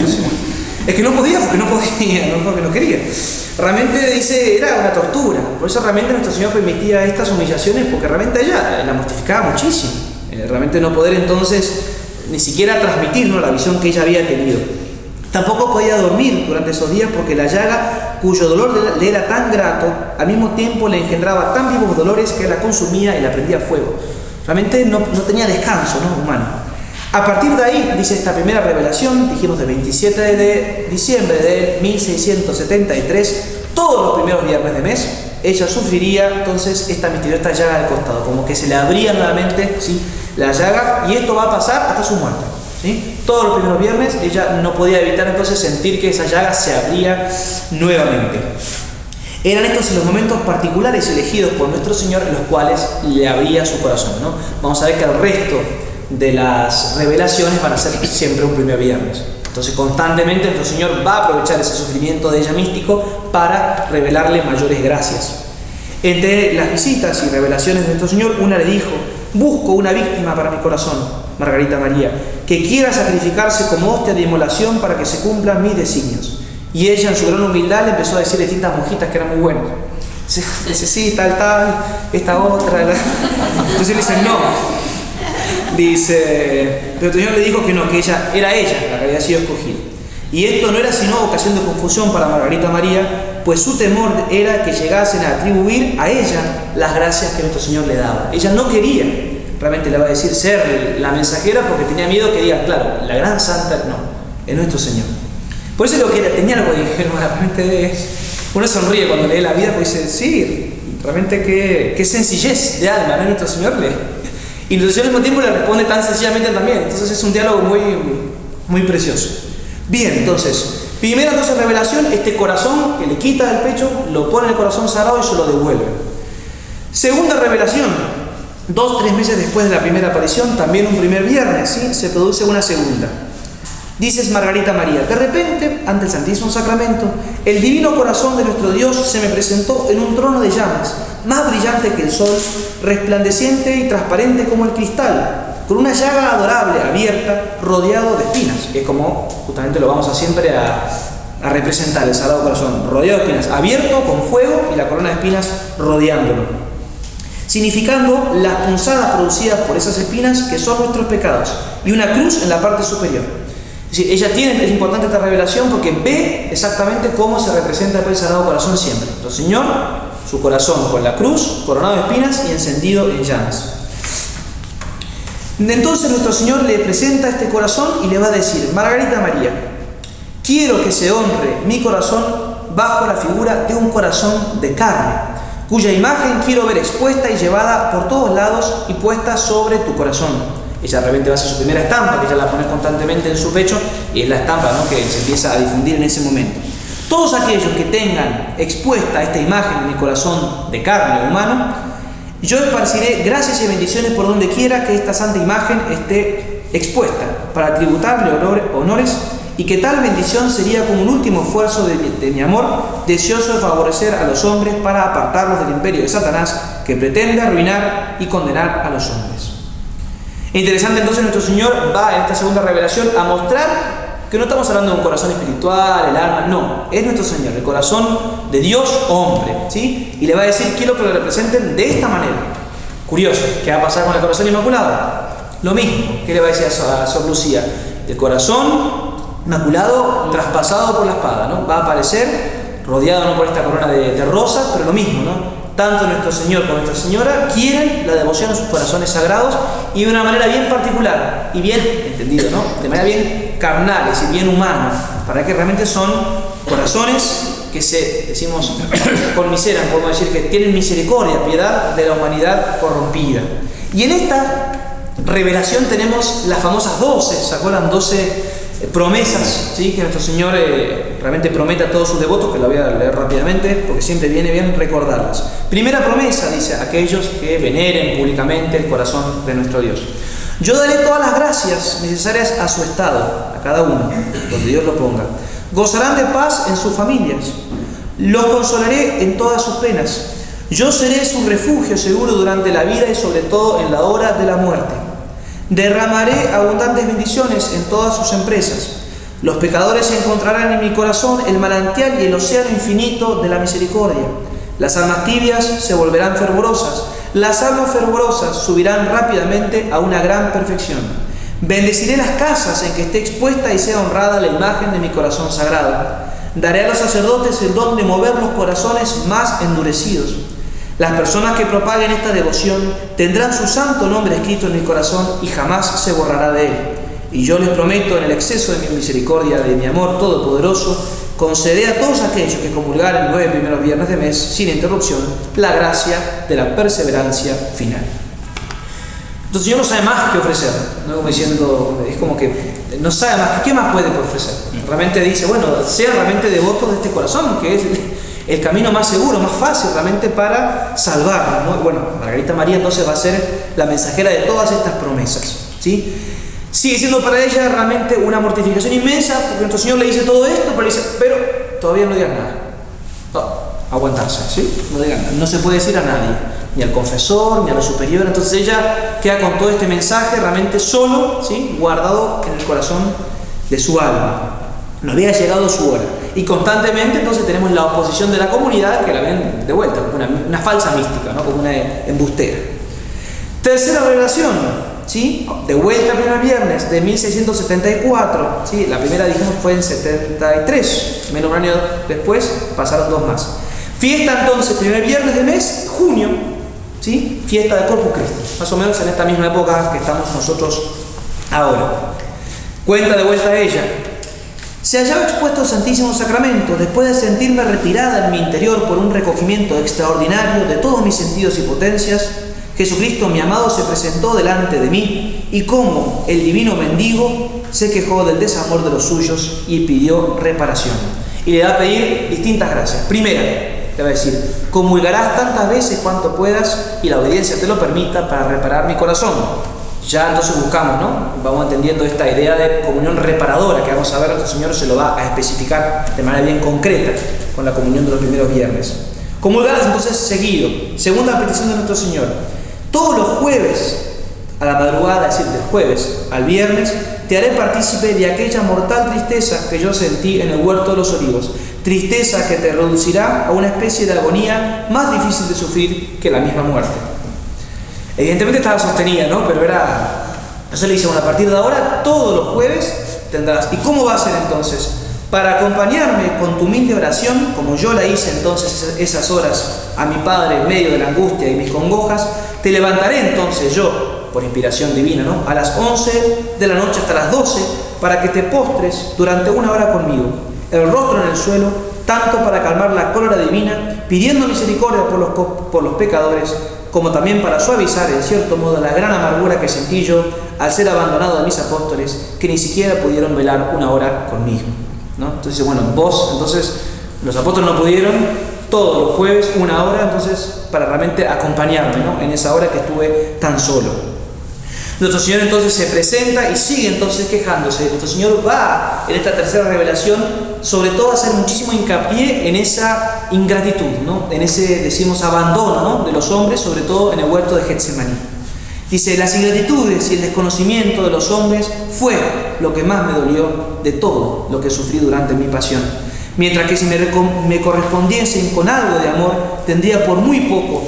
Es que no podía porque no podía, no porque no quería. Realmente, dice, era una tortura. Por eso realmente nuestro Señor permitía estas humillaciones, porque realmente ella la mortificaba muchísimo. Realmente no poder entonces ni siquiera transmitirnos la visión que ella había tenido. Tampoco podía dormir durante esos días, porque la llaga, cuyo dolor le era tan grato, al mismo tiempo le engendraba tan vivos dolores que la consumía y la prendía a fuego. Realmente no tenía descanso, ¿no? Humano. A partir de ahí, dice esta primera revelación, dijimos del 27 de diciembre de 1673, todos los primeros viernes de mes, ella sufriría entonces esta misteriosa llaga del costado, como que se le abría nuevamente, ¿sí? La llaga, y esto va a pasar hasta su muerte, ¿sí? Todos los primeros viernes ella no podía evitar entonces sentir que esa llaga se abría nuevamente. Eran estos los momentos particulares elegidos por nuestro Señor en los cuales le abría su corazón, ¿no? Vamos a ver que el resto de las revelaciones van a ser siempre un primer viernes. Entonces constantemente nuestro Señor va a aprovechar ese sufrimiento de ella místico para revelarle mayores gracias. Entre las visitas y revelaciones de nuestro Señor, una le dijo, busco una víctima para mi corazón, Margarita María, que quiera sacrificarse como hostia de inmolación para que se cumplan mis designios. Y ella en su gran humildad le empezó a decir a distintas monjitas que eran muy buenas. Dice, sí, tal, esta otra. Entonces le dicen, no. Dice, pero el Señor le dijo que no, que era ella la que había sido escogida. Y esto no era sino ocasión de confusión para Margarita María, pues su temor era que llegasen a atribuir a ella las gracias que nuestro Señor le daba. Ella no quería, realmente le va a decir, ser la mensajera, porque tenía miedo que digan, claro, la gran santa, no, es nuestro Señor. Por eso lo que tenía algo de ingenuo, realmente uno sonríe cuando lee la vida, porque dice, sí, realmente qué sencillez de alma, ¿no? Nuestro Señor y nuestro Señor al mismo tiempo le responde tan sencillamente también. Entonces es un diálogo muy precioso. Bien, entonces, primera revelación, este corazón que le quita del pecho, lo pone en el corazón sagrado y se lo devuelve. Segunda revelación, 2-3 meses después de la primera aparición, también un primer viernes, ¿sí? Se produce una segunda. Dices Margarita María, de repente, ante el Santísimo Sacramento, el divino corazón de nuestro Dios se me presentó en un trono de llamas, más brillante que el sol, resplandeciente y transparente como el cristal, con una llaga adorable, abierta, rodeado de espinas, que es como justamente lo vamos a siempre a representar, el Sagrado Corazón, rodeado de espinas, abierto, con fuego y la corona de espinas rodeándolo. significando las punzadas producidas por esas espinas que son nuestros pecados, y una cruz en la parte superior. Es decir, es importante esta revelación porque ve exactamente cómo se representa el Sagrado Corazón siempre. Nuestro Señor, su corazón con la cruz, coronado de espinas y encendido en llamas. Entonces nuestro Señor le presenta este corazón y le va a decir: Margarita María, quiero que se honre mi corazón bajo la figura de un corazón de carne, cuya imagen quiero ver expuesta y llevada por todos lados y puesta sobre tu corazón. Ella realmente va a ser su primera estampa, que ella la pone constantemente en su pecho, y es la estampa, ¿no?, que se empieza a difundir en ese momento. Todos aquellos que tengan expuesta esta imagen de mi corazón de carne humano, yo esparciré gracias y bendiciones por donde quiera que esta santa imagen esté expuesta, para tributarle honores, y que tal bendición sería como un último esfuerzo de mi amor, deseoso de favorecer a los hombres para apartarlos del imperio de Satanás, que pretende arruinar y condenar a los hombres. Es interesante, entonces nuestro Señor va en esta segunda revelación a mostrar que no estamos hablando de un corazón espiritual, el alma, no, es nuestro Señor, el corazón de Dios hombre, ¿sí? Y le va a decir: quiero que lo representen de esta manera. Curioso, ¿qué va a pasar con el corazón inmaculado? Lo mismo, ¿qué le va a decir a Sor Lucía? El corazón inmaculado traspasado por la espada, ¿no? Va a aparecer rodeado, ¿no?, por esta corona de rosas, pero lo mismo, ¿no? Tanto nuestro Señor como Nuestra Señora quieren la devoción a sus corazones sagrados, y de una manera bien particular y bien entendido, ¿no?, de manera bien carnales y bien humanos, para que realmente son corazones que conmiseran, podemos decir, que tienen misericordia, piedad de la humanidad corrompida. Y en esta revelación tenemos las famosas 12, ¿se acuerdan? 12 promesas, ¿sí?, que nuestro Señor realmente promete a todos sus devotos, que la voy a leer rápidamente porque siempre viene bien recordarlas. Primera promesa, dice: aquellos que veneren públicamente el corazón de nuestro Dios. Yo daré todas las gracias necesarias a su estado, a cada uno, donde Dios lo ponga. Gozarán de paz en sus familias. Los consolaré en todas sus penas. Yo seré su refugio seguro durante la vida y sobre todo en la hora de la muerte. Derramaré abundantes bendiciones en todas sus empresas. Los pecadores encontrarán en mi corazón el manantial y el océano infinito de la misericordia. Las almas tibias se volverán fervorosas. Las almas fervorosas subirán rápidamente a una gran perfección. Bendeciré las casas en que esté expuesta y sea honrada la imagen de mi corazón sagrado. Daré a los sacerdotes el don de mover los corazones más endurecidos. Las personas que propaguen esta devoción tendrán su santo nombre escrito en el corazón y jamás se borrará de él. Y yo les prometo, en el exceso de mi misericordia, de mi amor todopoderoso, concederé a todos aquellos que comulgaren el 9 primeros viernes de mes, sin interrupción, la gracia de la perseverancia final. Entonces el Señor no sabe más que ofrecer, ¿no? Como diciendo, es como que no sabe más, ¿qué más puede ofrecer? Realmente dice, bueno, sean realmente devotos de este corazón, que es el camino más seguro, más fácil realmente para salvarnos, ¿no? Bueno, Margarita María entonces va a ser la mensajera de todas estas promesas, ¿sí? Sigue siendo para ella realmente una mortificación inmensa, porque nuestro Señor le dice todo esto, pero todavía no digan nada. No, aguantarse, ¿sí? No digan nada. No se puede decir a nadie, ni al confesor, ni a lo superior. Entonces ella queda con todo este mensaje realmente solo, ¿sí?, guardado en el corazón de su alma. No había llegado su hora. Y constantemente entonces tenemos la oposición de la comunidad, que la ven de vuelta, como una falsa mística, ¿no?, como una embustera. Tercera revelación, ¿sí?, de vuelta al primer viernes de 1674, ¿sí? La primera, dijimos, fue en 73, menos un año después pasaron 2 más. Fiesta entonces, primer viernes de mes, junio, ¿sí?, fiesta de Corpus Christi, más o menos en esta misma época que estamos nosotros ahora. Cuenta de vuelta a ella: se hallaba expuesto al Santísimo Sacramento después de sentirme retirada en mi interior por un recogimiento extraordinario de todos mis sentidos y potencias. Jesucristo, mi amado, se presentó delante de mí y como el divino mendigo se quejó del desamor de los suyos y pidió reparación. Y le va a pedir distintas gracias. Primera, le va a decir: comulgarás tantas veces cuanto puedas y la obediencia te lo permita para reparar mi corazón. Ya entonces buscamos, ¿no?, vamos entendiendo esta idea de comunión reparadora que vamos a ver, el Señor se lo va a especificar de manera bien concreta con la comunión de los primeros viernes. Comulgarás entonces seguido. Segunda petición de nuestro Señor: todos los jueves a la madrugada, es decir, del jueves al viernes, te haré partícipe de aquella mortal tristeza que yo sentí en el huerto de los olivos, tristeza que te reducirá a una especie de agonía más difícil de sufrir que la misma muerte. Evidentemente estaba sostenida, ¿no? Pero era... Entonces le dice, bueno, a partir de ahora, todos los jueves tendrás. ¿Y cómo va a ser entonces? Para acompañarme con tu humilde oración, como yo la hice entonces esas horas a mi Padre en medio de la angustia y mis congojas, te levantaré entonces yo, por inspiración divina, ¿no? A las 11 de la noche hasta las 12, para que te postres durante 1 hora conmigo, el rostro en el suelo, tanto para calmar la cólera divina, pidiendo misericordia por los pecadores, como también para suavizar en cierto modo la gran amargura que sentí yo al ser abandonado de mis apóstoles, que ni siquiera pudieron velar 1 hora conmigo, ¿no? Entonces, bueno, los apóstoles no pudieron, todos los jueves 1 hora, entonces, para realmente acompañarme, ¿no? En esa hora que estuve tan solo. Nuestro Señor entonces se presenta y sigue entonces quejándose. Nuestro Señor va en esta tercera revelación sobre todo a hacer muchísimo hincapié en esa ingratitud, ¿no? En ese, decimos, abandono, ¿no? De los hombres, sobre todo en el huerto de Getsemaní. Dice, las ingratitudes y el desconocimiento de los hombres fue lo que más me dolió de todo lo que sufrí durante mi pasión. Mientras que si me correspondiesen con algo de amor, tendría por muy poco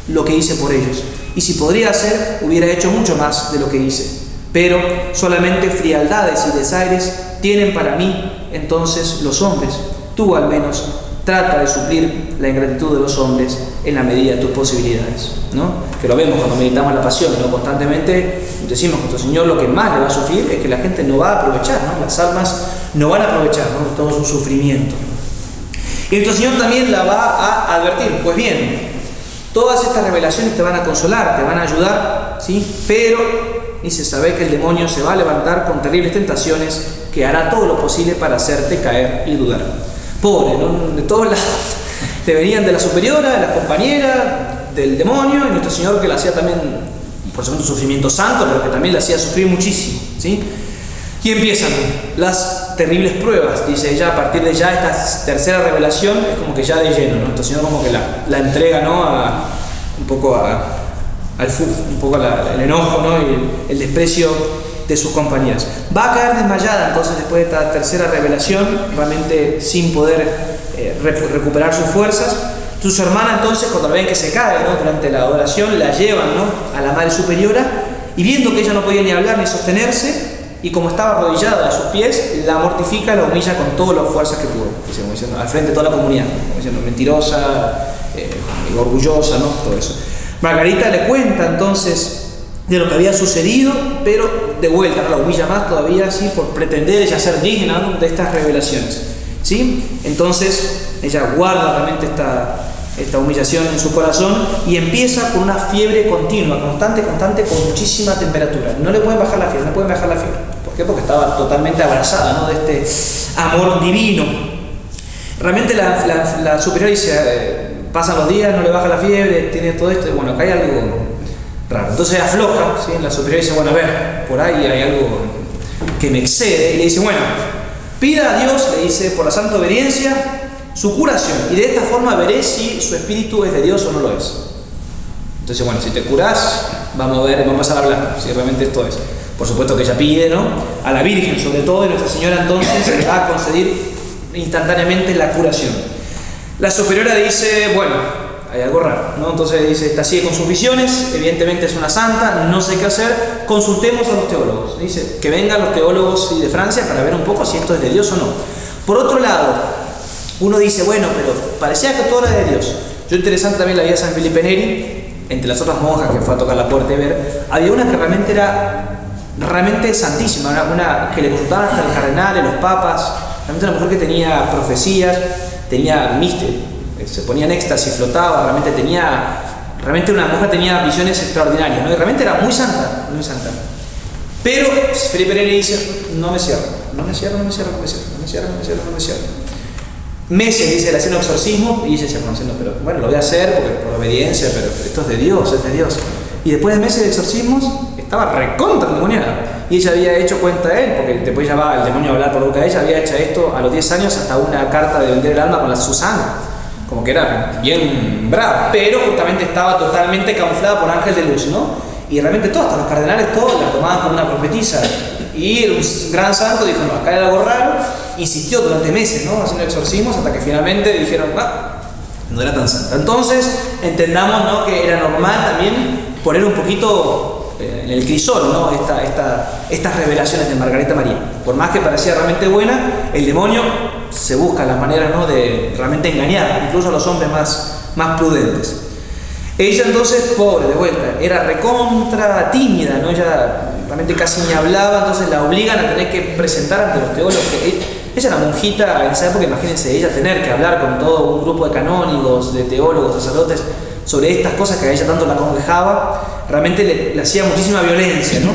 lo que hice por ellos. Y si podría hacer, hubiera hecho mucho más de lo que hice. Pero solamente frialdades y desaires tienen para mí entonces los hombres. Tú al menos trata de suplir la ingratitud de los hombres en la medida de tus posibilidades, ¿no? Que lo vemos cuando meditamos la pasión, ¿no? Constantemente decimos que nuestro Señor lo que más le va a sufrir es que la gente no va a aprovechar, ¿no? Las almas no van a aprovechar, ¿no? Todo su sufrimiento. Y nuestro Señor también la va a advertir. Pues bien, todas estas revelaciones te van a consolar, te van a ayudar, ¿sí? Pero, dice, sabe que el demonio se va a levantar con terribles tentaciones que hará todo lo posible para hacerte caer y dudar. Pobre, ¿no? De todos lados. Te venían de la superiora, de la compañera, del demonio, y nuestro Señor que le hacía también, por supuesto, un sufrimiento santo, pero que también le hacía sufrir muchísimo, ¿sí? Y empiezan las terribles pruebas. Dice, ya a partir de ya esta tercera revelación es como que ya de lleno, ¿no? Nuestro Señor como que la entrega, ¿no? Un poco al enojo, ¿no? Y el desprecio de sus compañeras. Va a caer desmayada entonces después de esta tercera revelación, realmente sin poder recuperar sus fuerzas. Sus hermanas entonces, cuando ven que se cae, ¿no? Durante la adoración, la llevan, ¿no? A la Madre Superiora, y viendo que ella no podía ni hablar ni sostenerse, y como estaba arrodillada a sus pies, la mortifica, la humilla con todas las fuerzas que pudo, como diciendo, al frente de toda la comunidad, como diciendo, mentirosa, orgullosa, ¿no? Todo eso. Margarita le cuenta entonces de lo que había sucedido, pero de vuelta, ¿no? La humilla más todavía, ¿sí? Por pretender ella ser digna, ¿no? De estas revelaciones, ¿sí? Entonces ella guarda realmente esta humillación en su corazón y empieza con una fiebre continua, constante, con muchísima temperatura. No le pueden bajar la fiebre, no pueden bajar la fiebre. ¿Por qué? Porque estaba totalmente abrazada, ¿no? De este amor divino. Realmente la superior dice, pasan los días, no le baja la fiebre, tiene todo esto, y bueno, acá hay algo raro. Entonces afloja, ¿sí? La superior dice, bueno, a ver, por ahí hay algo que me excede, y le dice, bueno, pida a Dios, le dice, por la santa obediencia, su curación, y de esta forma veré si su espíritu es de Dios o no lo es. Entonces, bueno, si te curás, vamos a ver, vamos a empezar a hablar si realmente esto es. Por supuesto que ella pide, ¿no? A la Virgen, sobre todo, y Nuestra Señora entonces le va a conceder instantáneamente la curación. La superiora dice, bueno, hay algo raro, ¿no? Entonces dice, esta sigue con sus visiones, evidentemente es una santa, no sé qué hacer, consultemos a los teólogos. Dice, que vengan los teólogos de Francia para ver un poco si esto es de Dios o no. Por otro lado, uno dice, bueno, pero parecía que todo era de Dios. Yo interesante también la vida de San Felipe Neri, entre las otras monjas que fue a tocar la puerta y ver, había una que realmente era santísima, una que le consultaban hasta los cardenales, los papas, realmente una mujer que tenía profecías, tenía se ponía en éxtasis, flotaba, realmente una mujer tenía visiones extraordinarias, ¿no? Y realmente era muy santa, muy santa. Pero Felipe Neri dice, no me cierro. Meses, dice, le hacía un exorcismo y ella se conociendo, pero bueno, lo voy a hacer porque por obediencia, pero esto es de Dios, es de Dios. Y después de meses de exorcismos, estaba recontra endemoniada. Y ella había hecho cuenta de él, porque después ya va el demonio a hablar por boca de ella, había hecho esto a los 10 años hasta una carta de vender el alma con su sangre. Como que era bien brava, pero justamente estaba totalmente camuflada por ángel de luz, ¿no? Y realmente todos, hasta los cardenales, todos la tomaban como una profetisa. Y el gran santo dijo, no, acá hay algo raro. Insistió durante meses, ¿no? Haciendo exorcismos hasta que finalmente dijeron, no era tan santa. Entonces, entendamos, ¿no? Que era normal también poner un poquito en el crisol, ¿no? Estas revelaciones de Margarita María. Por más que parecía realmente buena, el demonio se busca la manera, ¿no?, de realmente engañar, incluso a los hombres más prudentes. Ella entonces, pobre, de vuelta, era recontra tímida, ¿no? Ella realmente casi ni hablaba, entonces la obligan a tener que presentar ante los teólogos. Ella era monjita en esa época, imagínense, ella tener que hablar con todo un grupo de canónigos, de teólogos, sacerdotes, sobre estas cosas que a ella tanto la acongojaba, realmente le hacía muchísima violencia, ¿no?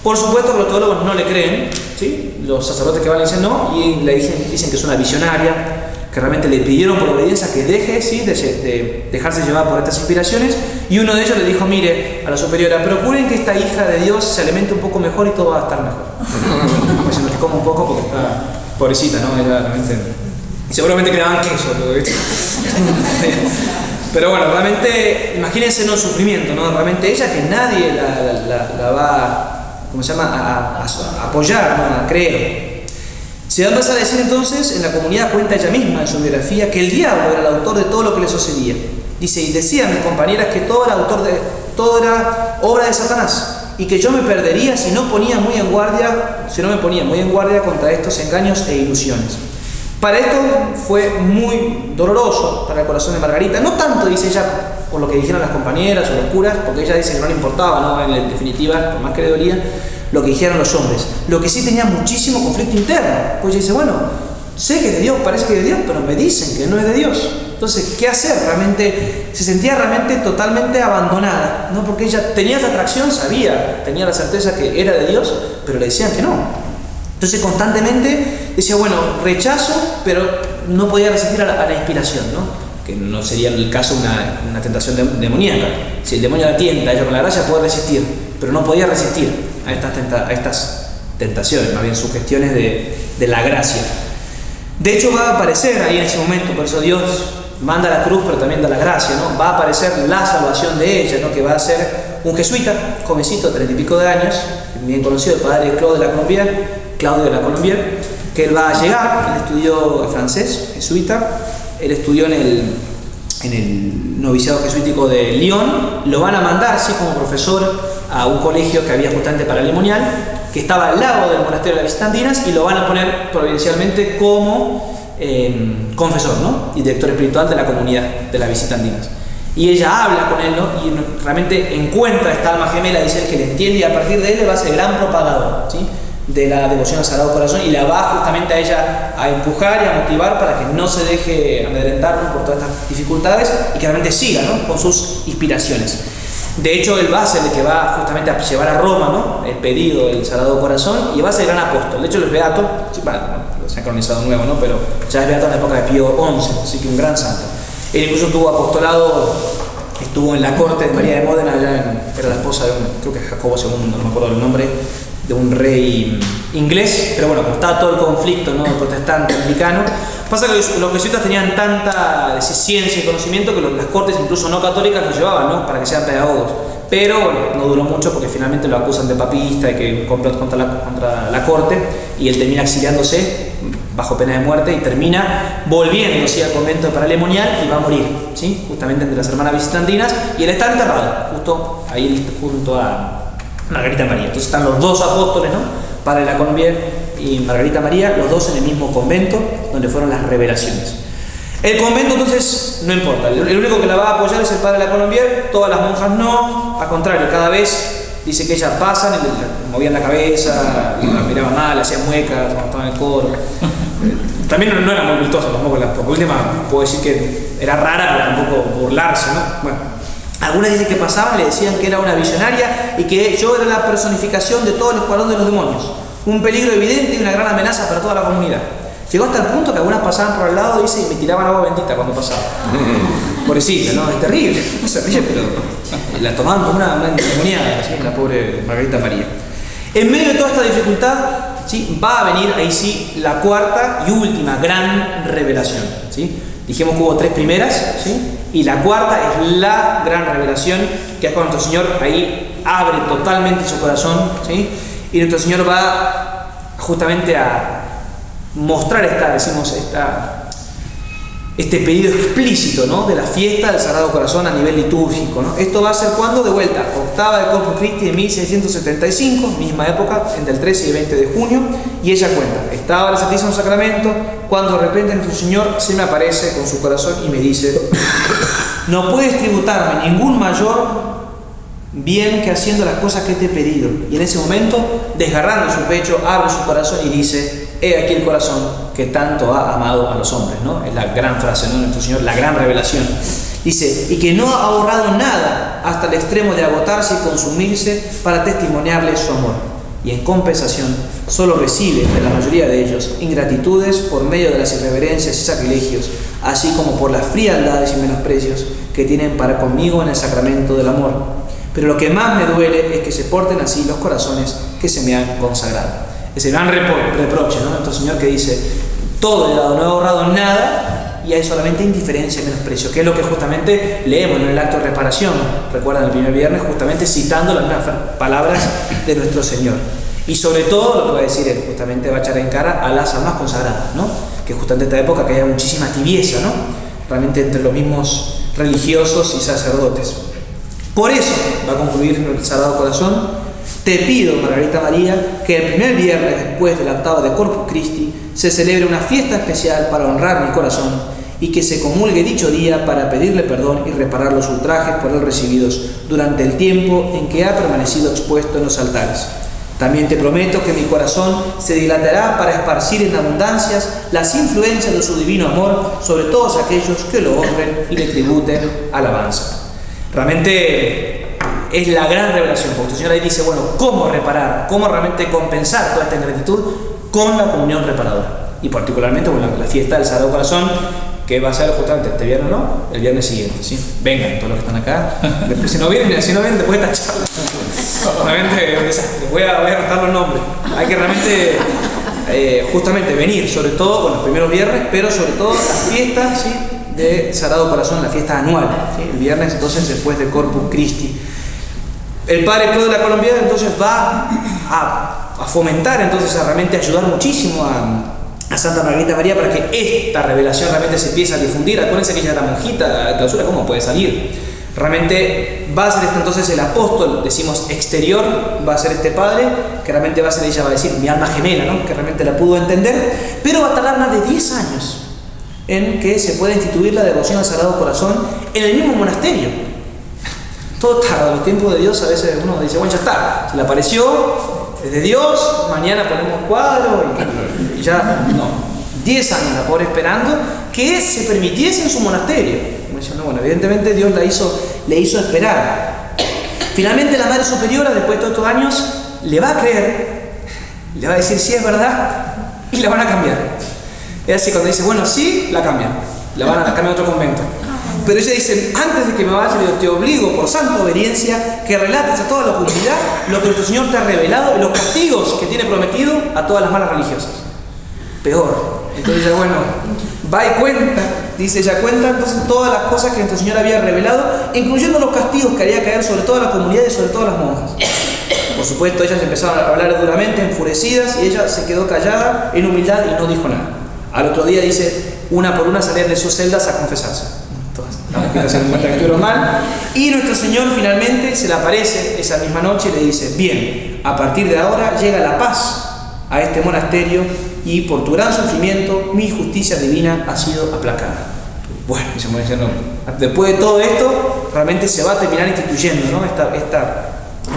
Por supuesto que los teólogos no le creen, ¿sí? Los sacerdotes que van le dicen no, y le dicen que es una visionaria, que realmente le pidieron por obediencia que deje, ¿sí?, de dejarse llevar por estas inspiraciones, y uno de ellos le dijo: mire, a la superiora, procuren que esta hija de Dios se alimente un poco mejor y todo va a estar mejor. Pues se nos coma un poco porque está pobrecita, ¿no? Ella realmente, y seguramente creaban queso, pero bueno, realmente imagínense, ¿no?, el sufrimiento, ¿no? Realmente ella, que nadie la va, ¿cómo se llama?, a apoyar, ¿no?, a creer. Se va a empezar a decir entonces, en la comunidad cuenta ella misma en su biografía, que el diablo era el autor de todo lo que le sucedía. Dice, y decían mis compañeras que todo era obra de Satanás, y que yo me perdería si no me ponía muy en guardia contra estos engaños e ilusiones. Para esto fue muy doloroso para el corazón de Margarita, no tanto, dice ella, por lo que dijeron las compañeras o los curas, porque ella dice que no le importaba, ¿no?, en definitiva, por más que le dolía, lo que dijeron los hombres. Lo que sí tenía muchísimo conflicto interno, pues ella dice, bueno, sé que es de Dios, parece que es de Dios, pero me dicen que no es de Dios. Entonces, ¿qué hacer? Realmente se sentía realmente totalmente abandonada, ¿no? Porque ella tenía esa atracción, tenía la certeza que era de Dios, pero le decían que no. Entonces constantemente decía, bueno, rechazo, pero no podía resistir a la inspiración, ¿no? Que no sería el caso una tentación demoníaca. Si el demonio la tienta, ella con la gracia puede resistir, pero no podía resistir a estas tentaciones, más bien sugestiones de la gracia. De hecho va a aparecer ahí en ese momento, por eso Dios manda la cruz, pero también da la gracia, ¿no? Va a aparecer la salvación de ella, ¿no?, que va a ser un jesuita, jovencito, 30 y pico de años, bien conocido, el padre Claudio de la Colombier, que él va a llegar. Él estudió francés, jesuita, él estudió en el noviciado jesuítico de Lyon, lo van a mandar, sí, como profesor a un colegio que había justamente para Lemonial, que estaba al lado del monasterio de las Visitandinas, y lo van a poner providencialmente como confesor, ¿no?, y director espiritual de la comunidad de las Visitandinas. Y ella habla con él, ¿no?, y realmente encuentra esta alma gemela, dice él, que le entiende, y a partir de él le va a ser gran propagador, ¿sí?, de la devoción al Sagrado Corazón, y la va justamente a ella a empujar y a motivar para que no se deje amedrentar, ¿no?, por todas estas dificultades, y que realmente siga, ¿no?, con sus inspiraciones. De hecho, él va a ser el que va justamente a llevar a Roma, ¿no?, el pedido del Sagrado Corazón, y va a ser gran apóstol. De hecho, él es beato, sí, se ha canonizado nuevo, ¿no?, pero ya es beato en la época de Pío XI, así que un gran santo. Él incluso tuvo apostolado, estuvo en la corte de María de Módena, era la esposa de creo que Jacobo II, no me acuerdo el nombre, de un rey inglés, pero bueno, como estaba todo el conflicto, ¿no?, protestante, anglicano, pasa que los jesuitas tenían tanta ciencia y conocimiento que las cortes, incluso no católicas, los llevaban, ¿no?, para que sean pedagogos. Pero bueno, no duró mucho porque finalmente lo acusan de papista y que complot contra la corte, y él termina exiliándose bajo pena de muerte y termina volviéndose al convento de Paralemonial y va a morir, ¿sí?, justamente entre las hermanas visitandinas, y él está enterrado justo ahí junto a Margarita María. Entonces están los dos apóstoles, ¿no?, Padre de la Colombier y Margarita María, los dos en el mismo convento donde fueron las revelaciones. El convento entonces no importa, el único que la va a apoyar es el Padre de la Colombier, todas las monjas no, al contrario, cada vez dice que ellas pasan y le movían la cabeza, la miraban mal, le hacían muecas cuando estaban en el coro. También no era muy vistosa tampoco, por última puedo decir que era rara, pero tampoco burlarse, ¿no? Bueno, algunas dicen que pasaban y le decían que era una visionaria y que yo era la personificación de todo el escuadrón de los demonios, un peligro evidente y una gran amenaza para toda la comunidad. Llegó hasta el punto que algunas pasaban por al lado, dice, y me tiraban agua bendita cuando pasaban. Pobrecita, ¿no? Es terrible, no se ríe, pero la tomaban como una endemoniada, ¿sí?, la pobre Margarita María. En medio de toda esta dificultad, ¿sí?, va a venir ahí sí la cuarta y última gran revelación, ¿sí? Dijimos que hubo 3 primeras, ¿sí?, y la cuarta es la gran revelación, que es cuando nuestro Señor ahí abre totalmente su corazón, ¿sí?, y nuestro Señor va justamente a mostrar esta este pedido explícito, ¿no?, de la fiesta del Sagrado Corazón a nivel litúrgico, ¿no? Esto va a ser cuando, de vuelta, octava de Corpus Christi de 1675, misma época, entre el 13 y 20 de junio, y ella cuenta: estaba en el Santísimo Sacramento cuando de repente nuestro Señor se me aparece con su corazón y me dice: no puedes tributarme ningún mayor bien que haciendo las cosas que te he pedido. Y en ese momento, desgarrando su pecho, abre su corazón y dice: he aquí el corazón que tanto ha amado a los hombres, ¿no? Es la gran frase, ¿no?, de nuestro Señor, la gran revelación. Dice: y que no ha ahorrado nada hasta el extremo de agotarse y consumirse para testimoniarle su amor. Y en compensación, solo recibe de la mayoría de ellos ingratitudes por medio de las irreverencias y sacrilegios, así como por las frialdades y menosprecios que tienen para conmigo en el sacramento del amor. Pero lo que más me duele es que se porten así los corazones que se me han consagrado. Ese gran reproche, ¿no?, nuestro Señor, que dice: todo he dado, no he ahorrado nada, y hay solamente indiferencia y menosprecio, que es lo que justamente leemos en el acto de reparación. Recuerdan el primer viernes, justamente citando las mismas palabras de nuestro Señor. Y sobre todo, lo que va a decir él, justamente va a echar en cara a las almas consagradas, ¿no?, que justamente en esta época que haya muchísima tibieza, ¿no?, realmente entre los mismos religiosos y sacerdotes. Por eso va a concluir el Sagrado Corazón: te pido, Margarita María, que el primer viernes después de la octava de Corpus Christi se celebre una fiesta especial para honrar mi corazón, y que se comulgue dicho día para pedirle perdón y reparar los ultrajes por él recibidos durante el tiempo en que ha permanecido expuesto en los altares. También te prometo que mi corazón se dilatará para esparcir en abundancias las influencias de su divino amor sobre todos aquellos que lo honren y le tributen alabanza. Realmente es la gran revelación, porque el Señor ahí dice: bueno, ¿cómo reparar? ¿Cómo realmente compensar toda esta ingratitud? Con la comunión reparadora. Y particularmente con la fiesta del Sagrado Corazón, que va a ser justamente este viernes, ¿no?, el viernes siguiente, ¿sí? Vengan todos los que están acá. Después, si no vienen después de esta charla, realmente es un desastre. Voy a anotar los nombres. Hay que realmente justamente venir, sobre todo con los primeros viernes, pero sobre todo las fiestas, ¿sí?, de Sagrado Corazón, la fiesta anual, ¿sí?, el viernes entonces después de Corpus Christi. El padre Claudio de la Colombiana entonces va a fomentar, entonces a realmente ayudar muchísimo a Santa Margarita María para que esta revelación realmente se empiece a difundir. Acuérdense que ella era monjita, la clausura, ¿cómo puede salir? Realmente va a ser entonces el apóstol, decimos exterior, va a ser este padre, que realmente va a ser, ella va a decir, mi alma gemela, ¿no?, que realmente la pudo entender, pero va a tardar más de 10 años en que se pueda instituir la devoción al Sagrado Corazón en el mismo monasterio. Todo tarda, los tiempos de Dios a veces uno dice: bueno, ya está, se le apareció, es de Dios, mañana ponemos cuadro y ya, no. 10 años la pobre esperando que se permitiese en su monasterio. Bueno, evidentemente Dios le hizo esperar. Finalmente la Madre Superiora, después de todos estos años, le va a creer, le va a decir sí es verdad, y la van a cambiar. Es así, cuando dice, bueno, sí, la cambian, la van a cambiar a otro convento. Pero ella dice: antes de que me vaya, te obligo por santa obediencia que relates a toda la comunidad lo que nuestro Señor te ha revelado y los castigos que tiene prometido a todas las malas religiosas. Peor. Entonces ella, bueno, va y cuenta, dice ella, cuenta entonces todas las cosas que nuestro Señor había revelado, incluyendo los castigos que haría caer sobre toda la comunidad y sobre todas las monjas. Por supuesto, ellas empezaron a hablar duramente, enfurecidas, y ella se quedó callada en humildad y no dijo nada. Al otro día, dice, una por una salían de sus celdas a confesarse. Mal. Y nuestro Señor finalmente se le aparece esa misma noche y le dice: bien, a partir de ahora llega la paz a este monasterio, y por tu gran sufrimiento mi justicia divina ha sido aplacada. Bueno, después de todo esto realmente se va a terminar instituyendo, ¿no?, esta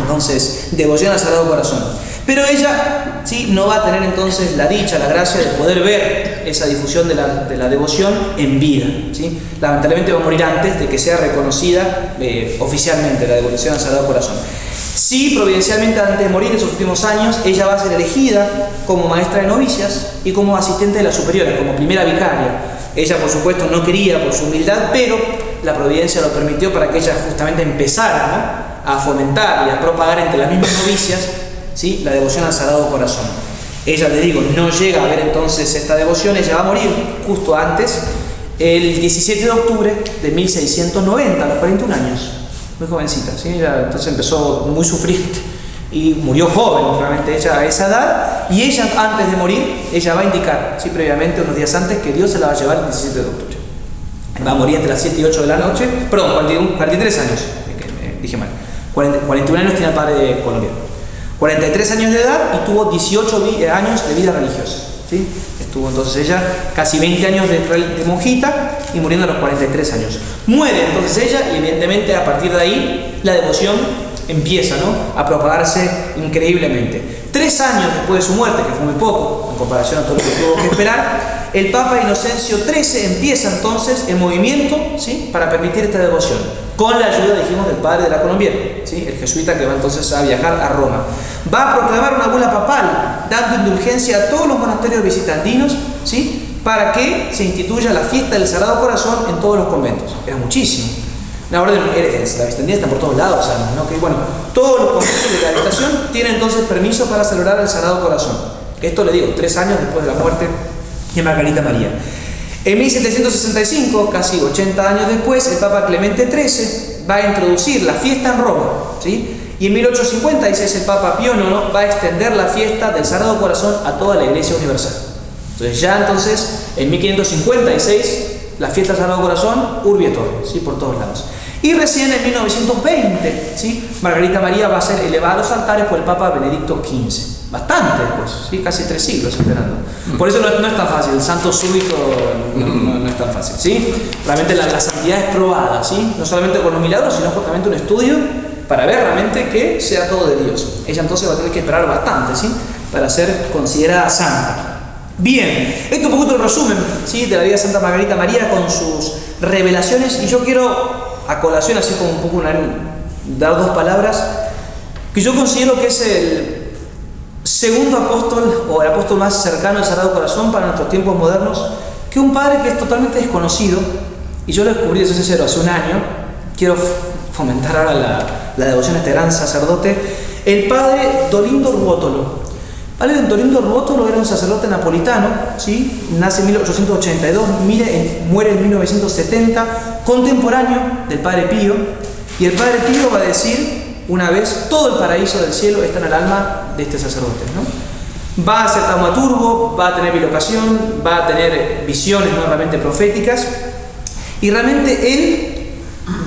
entonces devoción al Sagrado Corazón. Pero ella, ¿sí?, no va a tener entonces la dicha, la gracia de poder ver esa difusión de la devoción en vida, ¿sí? Lamentablemente va a morir antes de que sea reconocida oficialmente la devoción al Sagrado Corazón. Sí, providencialmente, antes de morir en sus últimos años, ella va a ser elegida como maestra de novicias y como asistente de la superiora, como primera vicaria. Ella, por supuesto, no quería por su humildad, pero la providencia lo permitió para que ella justamente empezara, ¿no?, a fomentar y a propagar entre las mismas novicias, ¿sí?, la devoción al Sagrado Corazón. Ella, le digo, no llega a ver entonces esta devoción. Ella va a morir justo antes, el 17 de octubre de 1690, a los 41 años. Muy jovencita, ¿sí? Ella entonces empezó muy sufriente y murió joven, realmente, ella a esa edad. Y ella, antes de morir, ella va a indicar, ¿sí?, previamente, unos días antes, que Dios se la va a llevar el 17 de octubre. Va a morir entre las 7 y 8 de la noche. Perdón, 43 años. Dije mal. 41 años tiene el padre colombiano. 43 años de edad y tuvo 18 años de vida religiosa. ¿Sí? Estuvo entonces ella casi 20 años de monjita y muriendo a los 43 años. Muere entonces ella y evidentemente a partir de ahí la devoción empieza, ¿no?, a propagarse increíblemente. 3 años después de su muerte, que fue muy poco en comparación a todo lo que tuvo que esperar, el Papa Inocencio XIII empieza entonces el movimiento, ¿sí?, para permitir esta devoción, con la ayuda, dijimos, del padre de la colombiana, ¿sí?, el jesuita que va entonces a viajar a Roma. Va a proclamar una bula papal, dando indulgencia a todos los monasterios visitantinos, ¿sí?, para que se instituya la fiesta del Sagrado Corazón en todos los conventos. Era muchísimo. La orden, la bizantina está por todos lados, ¿sabes? ¿No? Que, bueno, todos los conventos de la habitación tienen entonces permiso para celebrar el Sagrado Corazón. Esto le digo, 3 años después de la muerte de Margarita María. En 1765, casi 80 años después, el Papa Clemente XIII va a introducir la fiesta en Roma, ¿sí? Y en 1856 el Papa Pío IX va a extender la fiesta del Sagrado Corazón a toda la Iglesia Universal. Entonces, en 1556, la fiesta del Sagrado Corazón, urbi et orbi, ¿sí?, por todos lados. Y recién en 1920, ¿sí?, Margarita María va a ser elevada a los altares por el Papa Benedicto XV. Bastante después, ¿sí?, casi 3 siglos esperando. Por eso no es tan fácil, el santo súbito no es tan fácil, ¿sí? Realmente la santidad es probada, ¿sí?, no solamente con los milagros, sino justamente un estudio para ver realmente que sea todo de Dios. Ella entonces va a tener que esperar bastante, ¿sí?, para ser considerada santa. Bien, esto es un poquito el resumen, ¿sí?, de la vida de Santa Margarita María con sus revelaciones, y yo quiero, a colación, así como un poco dar 2 palabras, que yo considero que es el segundo apóstol, o el apóstol más cercano al Sagrado Corazón para nuestros tiempos modernos, que un padre que es totalmente desconocido, y yo lo descubrí, soy sincero, hace un año. Quiero fomentar ahora la devoción a este gran sacerdote, el padre Dolindo Ruotolo. Padre Dolindo Ruotolo era un sacerdote napolitano, ¿sí?, nace en 1882, muere en 1970, contemporáneo del Padre Pío, y el Padre Pío va a decir una vez: todo el paraíso del cielo está en el alma de este sacerdote, ¿no? Va a ser taumaturgo, va a tener bilocación, va a tener visiones no realmente proféticas, y realmente él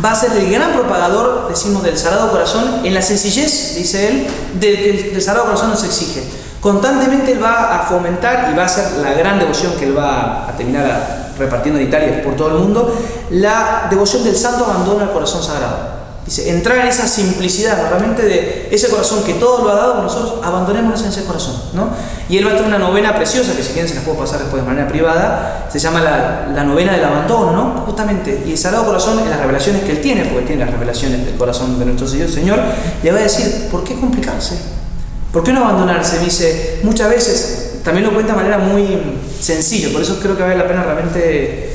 va a ser el gran propagador, decimos, del Sagrado Corazón en la sencillez, dice él, del que el Sagrado Corazón nos exige. Constantemente él va a fomentar, y va a ser la gran devoción que él va a terminar repartiendo en Italia por todo el mundo, la devoción del santo abandono al corazón sagrado. Dice, entrar en esa simplicidad, ¿no?, realmente de ese corazón que todo lo ha dado, nosotros abandonémonos en ese corazón, ¿no? Y él va a tener una novena preciosa, que si quieren se las puedo pasar después de manera privada, se llama la novena del abandono, ¿no? Justamente, y el Sagrado Corazón, en las revelaciones que él tiene, porque tiene las revelaciones del corazón de nuestro Señor, le va a decir: ¿por qué complicarse? ¿Por qué no abandonarse? Dice, muchas veces, también lo cuenta de manera muy sencilla, por eso creo que vale la pena realmente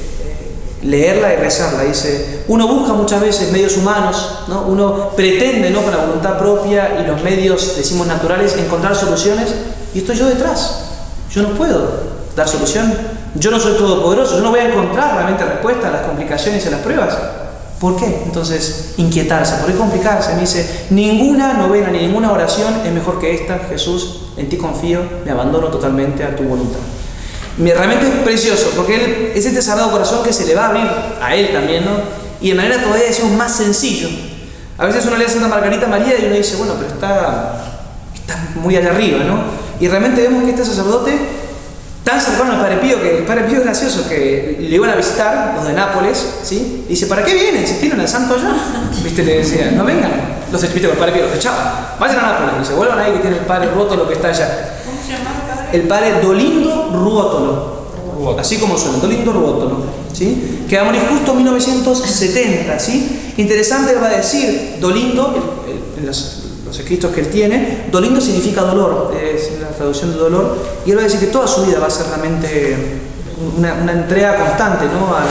leerla y rezarla. Dice, uno busca muchas veces medios humanos, ¿no? Uno pretende, ¿no?, con la voluntad propia y los medios, decimos, naturales, encontrar soluciones, y estoy yo detrás. Yo no puedo dar solución, yo no soy todopoderoso, yo no voy a encontrar realmente respuesta a las complicaciones y a las pruebas. ¿Por qué? Entonces, inquietarse. ¿Por qué complicarse? Me dice, ninguna novena ni ninguna oración es mejor que esta. Jesús, en ti confío, me abandono totalmente a tu voluntad. Realmente es precioso, porque él es este Sagrado Corazón que se le va a abrir a él también, ¿no? Y de manera todavía, decimos, más sencillo. A veces uno lee a Santa Margarita María y uno dice, bueno, pero está muy allá arriba, ¿no? Y realmente vemos que este sacerdote, tan cercano al Padre Pío, que el Padre Pío es gracioso, que le iban a visitar los de Nápoles, ¿sí? Y dice, ¿para qué vienen? Si tienen al santo allá. ¿Viste? Le decía, no vengan. Los viste con el Padre Pío, los echaba. Vayan a Nápoles. Y dice, vuelvan ahí que tiene el Padre Ruotolo que está allá. ¿Cómo se llama el padre? El Padre Dolindo Ruotolo. Así como suena, Dolindo Ruotolo, ¿sí? Que va a morir justo en 1970, ¿sí? Interesante, va a decir, Dolindo, en los escritos que él tiene, Dolindo significa dolor, es la traducción de dolor, y él va a decir que toda su vida va a ser realmente una entrega constante, ¿no?, a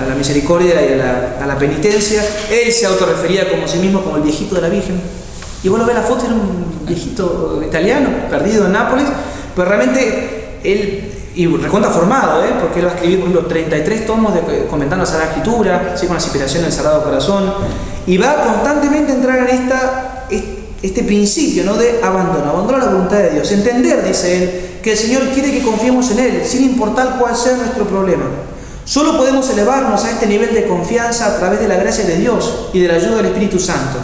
la misericordia y a la penitencia. Él se autorrefería como sí mismo como el viejito de la Virgen, y vos lo ves la foto, era un viejito italiano perdido en Nápoles, pero realmente él, y recontra formado, porque él va a escribir, por ejemplo, 33 tomos comentando la Sagrada Escritura, ¿sí?, con las inspiraciones del Sagrado Corazón, y va constantemente a entrar en este principio, ¿no?, de abandonar la voluntad de Dios. Entender, dice él, que el Señor quiere que confiemos en Él, sin importar cuál sea nuestro problema. Solo podemos elevarnos a este nivel de confianza a través de la gracia de Dios y de la ayuda del Espíritu Santo.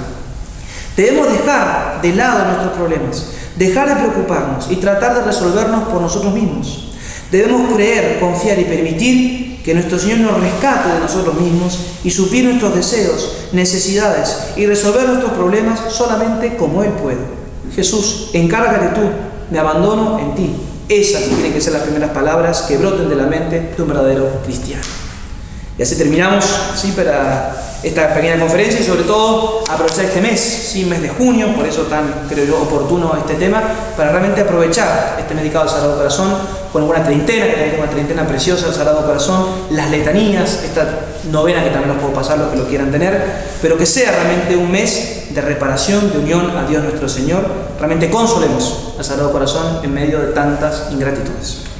Debemos dejar de lado nuestros problemas, dejar de preocuparnos y tratar de resolvernos por nosotros mismos. Debemos creer, confiar y permitir que nuestro Señor nos rescate de nosotros mismos y suplir nuestros deseos, necesidades y resolver nuestros problemas solamente como Él puede. Jesús, encárgate tú, me abandono en ti. Esas tienen que ser las primeras palabras que broten de la mente de un verdadero cristiano. Y así terminamos, ¿sí?, para esta pequeña conferencia y sobre todo aprovechar este mes, ¿sí?, mes de junio, por eso tan, creo yo, oportuno este tema, para realmente aprovechar este mes dedicado al Sagrado Corazón con alguna treintena, que tenemos una treintena preciosa del Sagrado Corazón, las letanías, esta novena que también los puedo pasar los que lo quieran tener, pero que sea realmente un mes de reparación, de unión a Dios nuestro Señor. Realmente consolemos al Sagrado Corazón en medio de tantas ingratitudes.